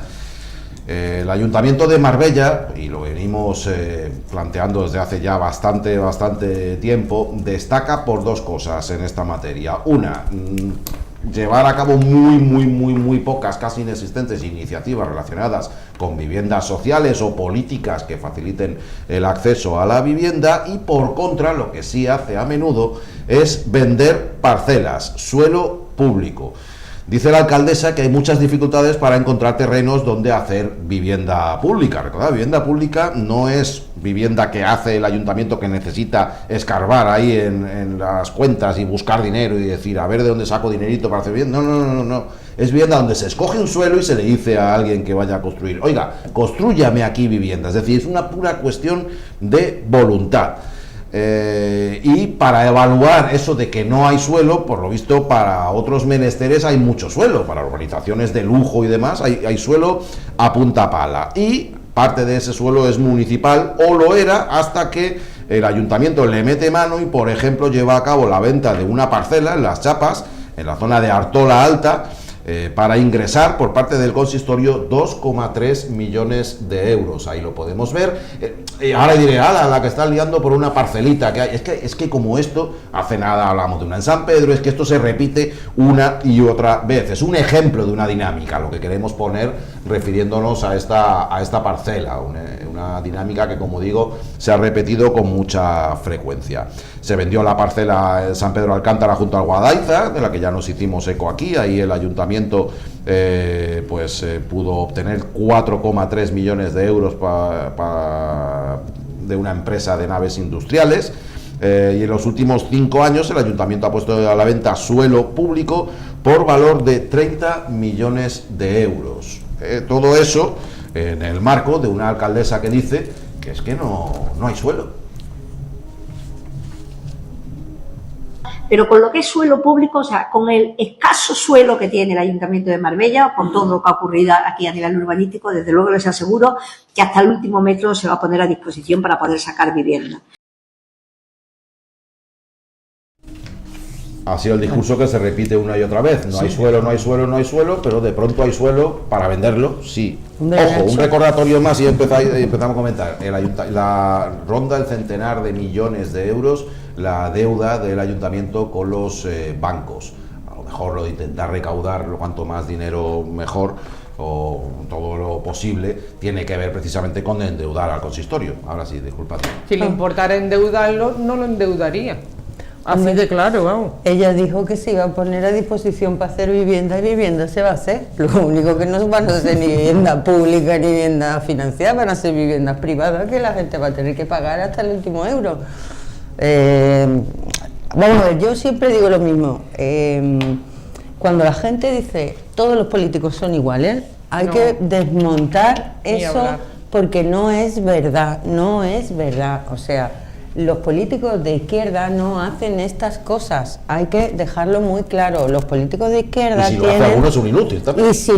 El Ayuntamiento de Marbella, y lo venimos planteando desde hace ya bastante tiempo, destaca por dos cosas en esta materia. Una, llevar a cabo muy pocas, casi inexistentes iniciativas relacionadas con viviendas sociales o políticas que faciliten el acceso a la vivienda, y por contra lo que sí hace a menudo es vender parcelas, suelo público. Dice la alcaldesa que hay muchas dificultades para encontrar terrenos donde hacer vivienda pública. Recordad, vivienda pública no es vivienda que hace el ayuntamiento, que necesita escarbar ahí en las cuentas y buscar dinero y decir, a ver de dónde saco dinerito para hacer vivienda. No. Es vivienda donde se escoge un suelo y se le dice a alguien que vaya a construir, oiga, constrúyame aquí vivienda. Es decir, es una pura cuestión de voluntad. Y para evaluar eso de que no hay suelo, por lo visto para otros menesteres hay mucho suelo, para urbanizaciones de lujo y demás hay suelo a punta pala, y parte de ese suelo es municipal, o lo era hasta que el ayuntamiento le mete mano y, por ejemplo, lleva a cabo la venta de una parcela en Las Chapas, en la zona de Artola Alta, para ingresar por parte del consistorio 2,3 millones de euros. Ahí lo podemos ver. Ahora diré, la que está liando por una parcelita que hay. Es que como esto, hace nada hablamos de una en San Pedro, es que esto se repite una y otra vez. Es un ejemplo de una dinámica, lo que queremos poner refiriéndonos a esta parcela, una dinámica que, como digo, se ha repetido con mucha frecuencia. Se vendió la parcela en San Pedro Alcántara junto al Guadaiza, de la que ya nos hicimos eco aquí. Ahí el ayuntamiento pudo obtener 4,3 millones de euros de una empresa de naves industriales. Y en los últimos 5 años el ayuntamiento ha puesto a la venta suelo público por valor de 30 millones de euros. Todo eso en el marco de una alcaldesa que dice que es que no hay suelo. Pero con lo que es suelo público, o sea, con el escaso suelo que tiene el Ayuntamiento de Marbella, con todo lo que ha ocurrido aquí a nivel urbanístico, desde luego les aseguro que hasta el último metro se va a poner a disposición para poder sacar vivienda. Ha sido el discurso que se repite una y otra vez. No hay suelo, pero de pronto hay suelo para venderlo, sí. Ojo, un recordatorio más y empezamos a comentar. La ronda el centenar de millones de euros la deuda del ayuntamiento con los bancos. A lo mejor lo de intentar recaudar cuanto más dinero mejor, o todo lo posible, tiene que ver precisamente con endeudar al consistorio. Ahora sí, disculpad. Si le importara endeudarlo, no lo endeudaría. Así de claro, vamos. Ella dijo que se iba a poner a disposición para hacer vivienda, y vivienda se va a hacer. Lo único que no van a ser ni vivienda pública ni vivienda financiada, van a ser viviendas privadas que la gente va a tener que pagar hasta el último euro. Vamos a ver, yo siempre digo lo mismo. Cuando la gente dice todos los políticos son iguales, hay que desmontar eso, porque no es verdad, o sea, los políticos de izquierda no hacen estas cosas, hay que dejarlo muy claro. Los políticos de izquierda y si lo hace alguno es un inútil también. Y si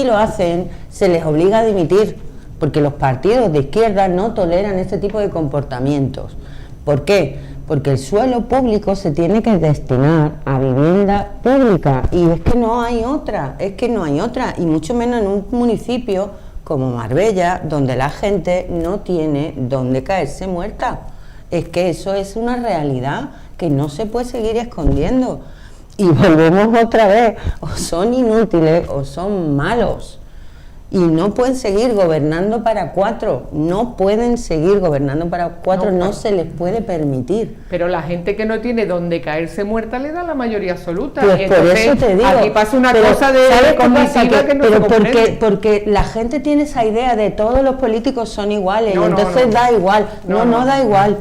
lo hacen, se les obliga a dimitir, porque los partidos de izquierda no toleran este tipo de comportamientos. ¿Por qué? Porque el suelo público se tiene que destinar a vivienda pública, y es que no hay otra, y mucho menos en un municipio como Marbella, donde la gente no tiene donde caerse muerta. Es que eso es una realidad que no se puede seguir escondiendo. Y volvemos otra vez, o son inútiles o son malos. Y no pueden seguir gobernando para 4, no se les puede permitir. Pero la gente que no tiene donde caerse muerta le da la mayoría absoluta. Pues y por eso te digo, aquí pasa una cosa de cognitiva que no se comprende. Porque la gente tiene esa idea de todos los políticos son iguales, entonces da igual. No da igual.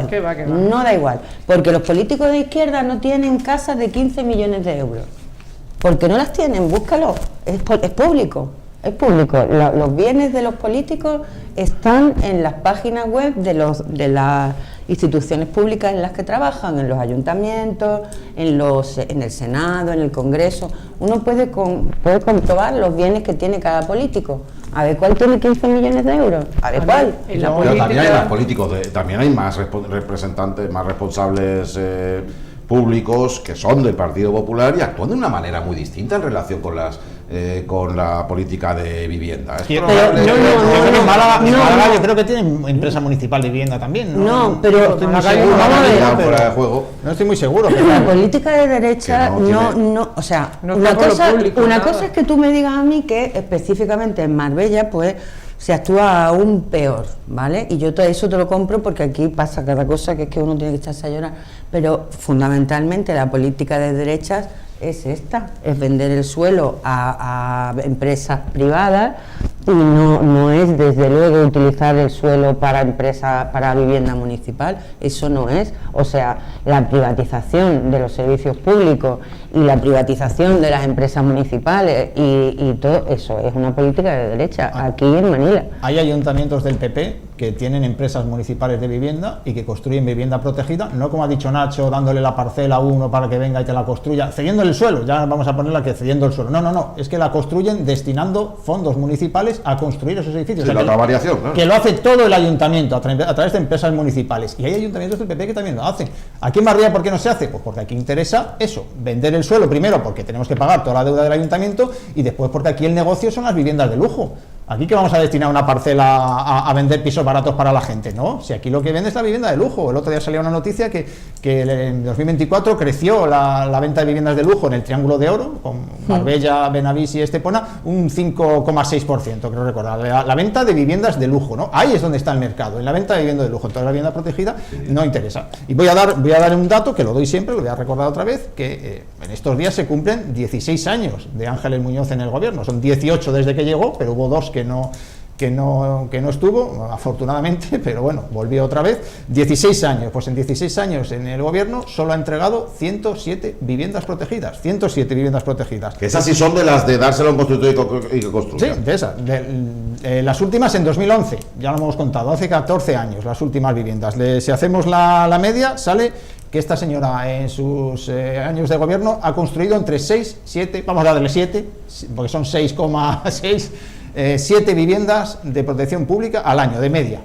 ¿Qué va? No da igual, porque los políticos de izquierda no tienen casas de 15 millones de euros. Porque no las tienen, búscalo, es público. Es público. Los bienes de los políticos están en las páginas web de las instituciones públicas en las que trabajan, en los ayuntamientos, en el Senado, en el Congreso. Uno puede comprobar los bienes que tiene cada político. A ver cuál tiene 15 millones de euros. A ver cuál. Pero también hay más políticos, también hay más representantes, más responsables públicos que son del Partido Popular y actúan de una manera muy distinta en relación con la política de vivienda. En Málaga yo creo que tienen empresa municipal de vivienda también. No, pero estoy muy seguro. No estoy muy seguro. La política de derecha o sea, una cosa es que tú me digas a mí que específicamente en Marbella pues se actúa aún peor, ¿vale? Y yo eso te lo compro, porque aquí pasa cada cosa que es que uno tiene que echarse a llorar, pero fundamentalmente la política de derechas es esta, es vender el suelo a empresas privadas y no es desde luego utilizar el suelo para vivienda municipal, eso no es, o sea, la privatización de los servicios públicos y la privatización de las empresas municipales y todo eso es una política de derecha, aquí en Manila. Hay ayuntamientos del PP que tienen empresas municipales de vivienda y que construyen vivienda protegida, no como ha dicho Nacho, dándole la parcela a uno para que venga y te la construya, cediendo el suelo, ya vamos a ponerla que cediendo el suelo, no, es que la construyen destinando fondos municipales a construir esos edificios. Sí, o sea, la otra variación, ¿no? Que lo hace todo el ayuntamiento a través de empresas municipales, y hay ayuntamientos del PP que también lo hacen. Aquí en Marbella, ¿por qué no se hace? Pues porque aquí interesa eso, vender el suelo primero porque tenemos que pagar toda la deuda del ayuntamiento y después porque aquí el negocio son las viviendas de lujo. Aquí que vamos a destinar una parcela a vender pisos baratos para la gente, ¿no? Si aquí lo que vende es la vivienda de lujo. El otro día salía una noticia que en 2024 creció la venta de viviendas de lujo en el Triángulo de Oro, con Marbella, Benavís y Estepona, un 5,6%, creo recordar. La venta de viviendas de lujo, ¿no? Ahí es donde está el mercado, en la venta de vivienda de lujo. Entonces la vivienda protegida no interesa. Y voy a dar un dato que lo doy siempre, lo voy a recordar otra vez, que en estos días se cumplen 16 años de Ángeles Muñoz en el gobierno. Son 18 desde que llegó, pero hubo 2 que no estuvo, afortunadamente, pero bueno, volvió otra vez. 16 años, pues en 16 años en el gobierno solo ha entregado 107 viviendas protegidas, 107 viviendas protegidas. Que esas sí son de las de dárselo a un constructor y que construya. Sí, de esas. Las últimas en 2011, ya lo hemos contado, hace 14 años, las últimas viviendas. Si hacemos la media, sale que esta señora en sus años de gobierno ha construido entre 6, 7, vamos a darle 7, porque son 6,6, 7 viviendas de protección pública al año, de media,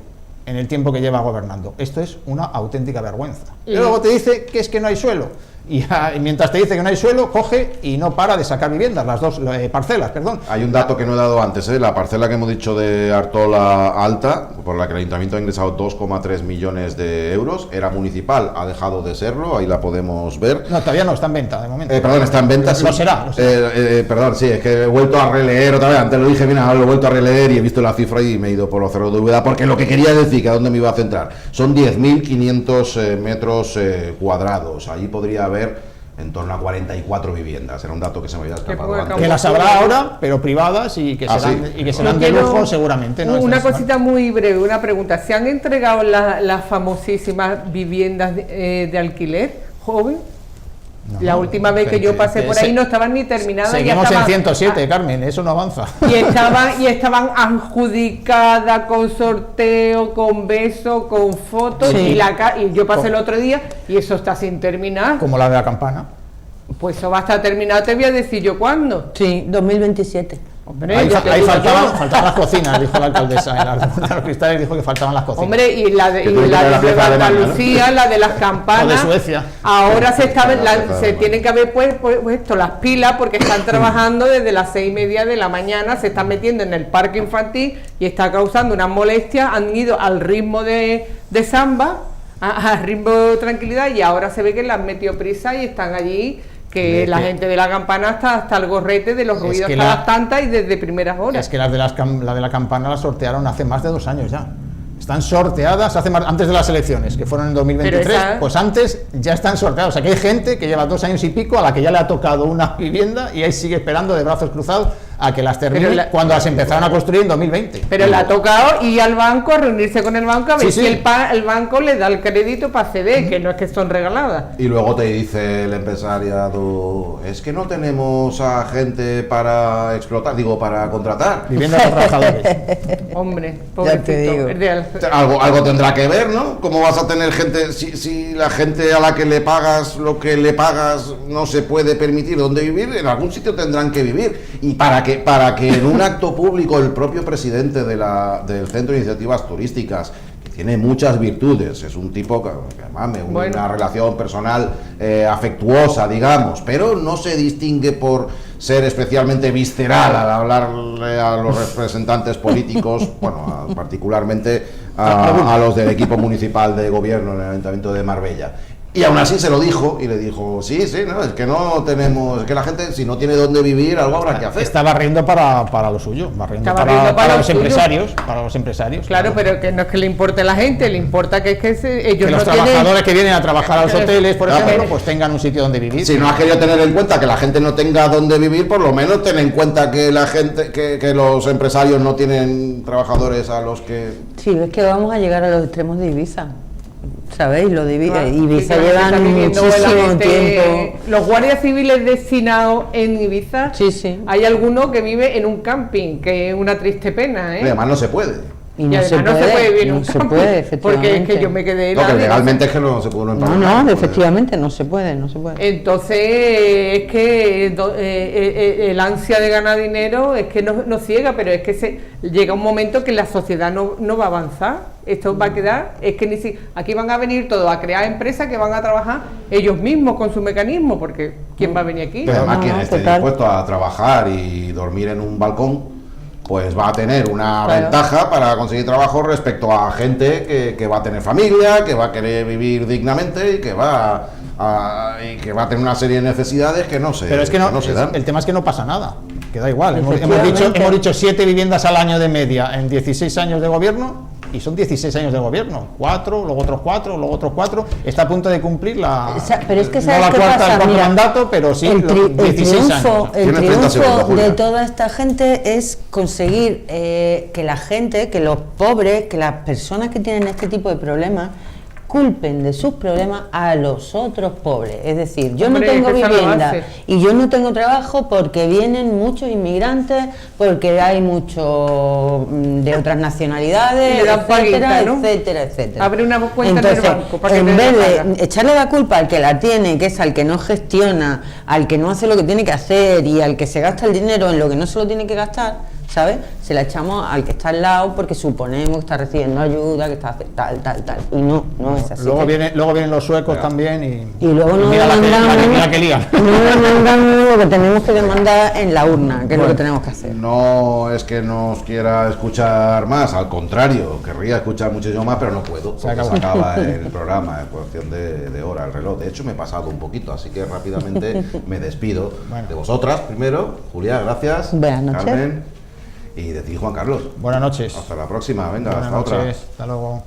en el tiempo que lleva gobernando. Esto es una auténtica vergüenza. Y luego te dice que es que no hay suelo. Y mientras te dice que no hay suelo, coge y no para de sacar viviendas, las dos parcelas, perdón. Hay un dato que no he dado antes, la parcela que hemos dicho de Artola Alta, por la que el Ayuntamiento ha ingresado 2,3 millones de euros, era municipal, ha dejado de serlo, ahí la podemos ver. No, todavía no está en venta, de momento. Perdón, está en venta. Lo será. Perdón, sí, es que he vuelto a releer otra vez, antes lo dije, mira, ahora lo he vuelto a releer y he visto la cifra y me he ido por los cerros de Úbeda, porque lo que quería decir, que a dónde me iba a centrar, son 10.500 metros cuadrados, allí podría haber en torno a 44 viviendas, era un dato que se me había escapado antes. Que las habrá ahora, pero privadas y que serán de lujo seguramente. ¿No? Una cosita muy breve, una pregunta. ¿Se han entregado las famosísimas viviendas de alquiler joven? No, la última vez que yo pasé por ahí no estaban ni terminadas. Seguimos en 107, Carmen, eso no avanza. Y estaban adjudicadas con sorteo, con beso, con fotos, sí. Y yo pasé el otro día y eso está sin terminar. Como la de la campana. Pues eso va a estar terminado, te voy a decir yo cuándo. Sí, 2027. Hombre, ahí faltaban las cocinas, dijo la alcaldesa. En los cristales dijo que faltaban las cocinas. Hombre, y la de Nueva Andalucía, la de las campanas. O de Suecia. Ahora se tienen que haber puesto las pilas porque están trabajando desde las 6:30 de la mañana, se están metiendo en el parque infantil y está causando unas molestias. Han ido al ritmo de samba, al ritmo de tranquilidad, y ahora se ve que las han metido prisa y están allí. Que la gente de la campana está hasta el gorrete de los ruidos a las tantas y desde primeras horas. Es que la de la campana la sortearon hace más de 2 años ya. Están sorteadas antes de las elecciones, que fueron en 2023, pues antes ya están sorteadas. O sea que hay gente que lleva 2 años y pico a la que ya le ha tocado una vivienda y ahí sigue esperando de brazos cruzados a que las termine cuando las empezaron a construir en 2020. Pero le ha tocado ir al banco, a reunirse con el banco, a ver si el banco le da el crédito para ceder, que no es que son regaladas. Y luego te dice el empresariado, es que no tenemos a gente para explotar, para contratar. Vivienda para trabajadores. Hombre, pobrecito. Algo tendrá que ver, ¿no? ¿Cómo vas a tener gente si la gente a la que le pagas lo que le pagas no se puede permitir dónde vivir? En algún sitio tendrán que vivir. Y para que en un acto público el propio presidente del Centro de Iniciativas Turísticas, que tiene muchas virtudes, es un tipo que una relación personal afectuosa, digamos, pero no se distingue por ser especialmente visceral al hablarle a los representantes políticos, particularmente a los del equipo municipal de gobierno en el Ayuntamiento de Marbella. Y aún así se lo dijo y le dijo, sí, no, es que no tenemos, es que la gente si no tiene dónde vivir, algo habrá que hacer. Está barriendo para lo suyo, barriendo para los empresarios, para los empresarios. Claro, pero que no es que le importe a la gente, le importa que ellos que los trabajadores que vienen a trabajar a los hoteles, por ejemplo, pues tengan un sitio donde vivir. Si no has querido tener en cuenta que la gente no tenga dónde vivir, por lo menos ten en cuenta que la gente, que los empresarios no tienen trabajadores a los que... Sí, es que vamos a llegar a los extremos de Ibiza. ¿Sabéis? Lo de Ibiza, Ibiza sí, llevan muchísimo tiempo. Los guardias civiles destinados en Ibiza, sí. Hay alguno que vive en un camping, que es una triste pena, ¿eh? Y además no se puede. Y no se puede vivir en un camping, efectivamente. Porque es que yo me quedé... No, que legalmente es que no se puede. No, efectivamente no se puede. Entonces, es que el ansia de ganar dinero es que nos ciega, pero es que llega un momento que la sociedad no va a avanzar. Esto va a quedar, es que aquí van a venir todos a crear empresas que van a trabajar ellos mismos con su mecanismo, porque ¿quién va a venir aquí? Pero además quien esté dispuesto a trabajar y dormir en un balcón, pues va a tener una ventaja para conseguir trabajo respecto a gente que va a tener familia, que va a querer vivir dignamente y que va a tener una serie de necesidades que no se, pero es que no se dan. El tema es que no pasa nada, que da igual. Hemos dicho 7 viviendas al año de media en 16 años de gobierno. Y son 16 años de gobierno, 4, luego otros 4, luego otros 4, está a punto de cumplir pero es que no la cuarta, el cuarto mandato, pero sí los 16 años. El triunfo de toda esta gente es conseguir que la gente, que los pobres, que las personas que tienen este tipo de problemas, culpen de sus problemas a los otros pobres. Es decir, yo no tengo vivienda y yo no tengo trabajo porque vienen muchos inmigrantes, porque hay muchos de otras nacionalidades, etcétera. Abre una cuenta entonces, en el banco para en vez de echarle la culpa al que la tiene, que es al que no gestiona, al que no hace lo que tiene que hacer y al que se gasta el dinero en lo que no se lo tiene que gastar, ¿sabes? Se la echamos al que está al lado porque suponemos que está recibiendo ayuda, que está tal. Y no es así. Luego vienen los suecos también y luego nos demandan lo que tenemos que demandar en la urna, que es lo que tenemos que hacer. No es que nos quiera escuchar más, al contrario, querría escuchar muchísimo más, pero no puedo. Se acaba el programa en cuestión de hora, el reloj. De hecho, me he pasado un poquito, así que rápidamente me despido de vosotras primero. Julia, gracias. Buenas noches. Carmen. Y de ti, Juan Carlos. Buenas noches. Hasta la próxima, venga, Buenas hasta noches. otra. Hasta luego.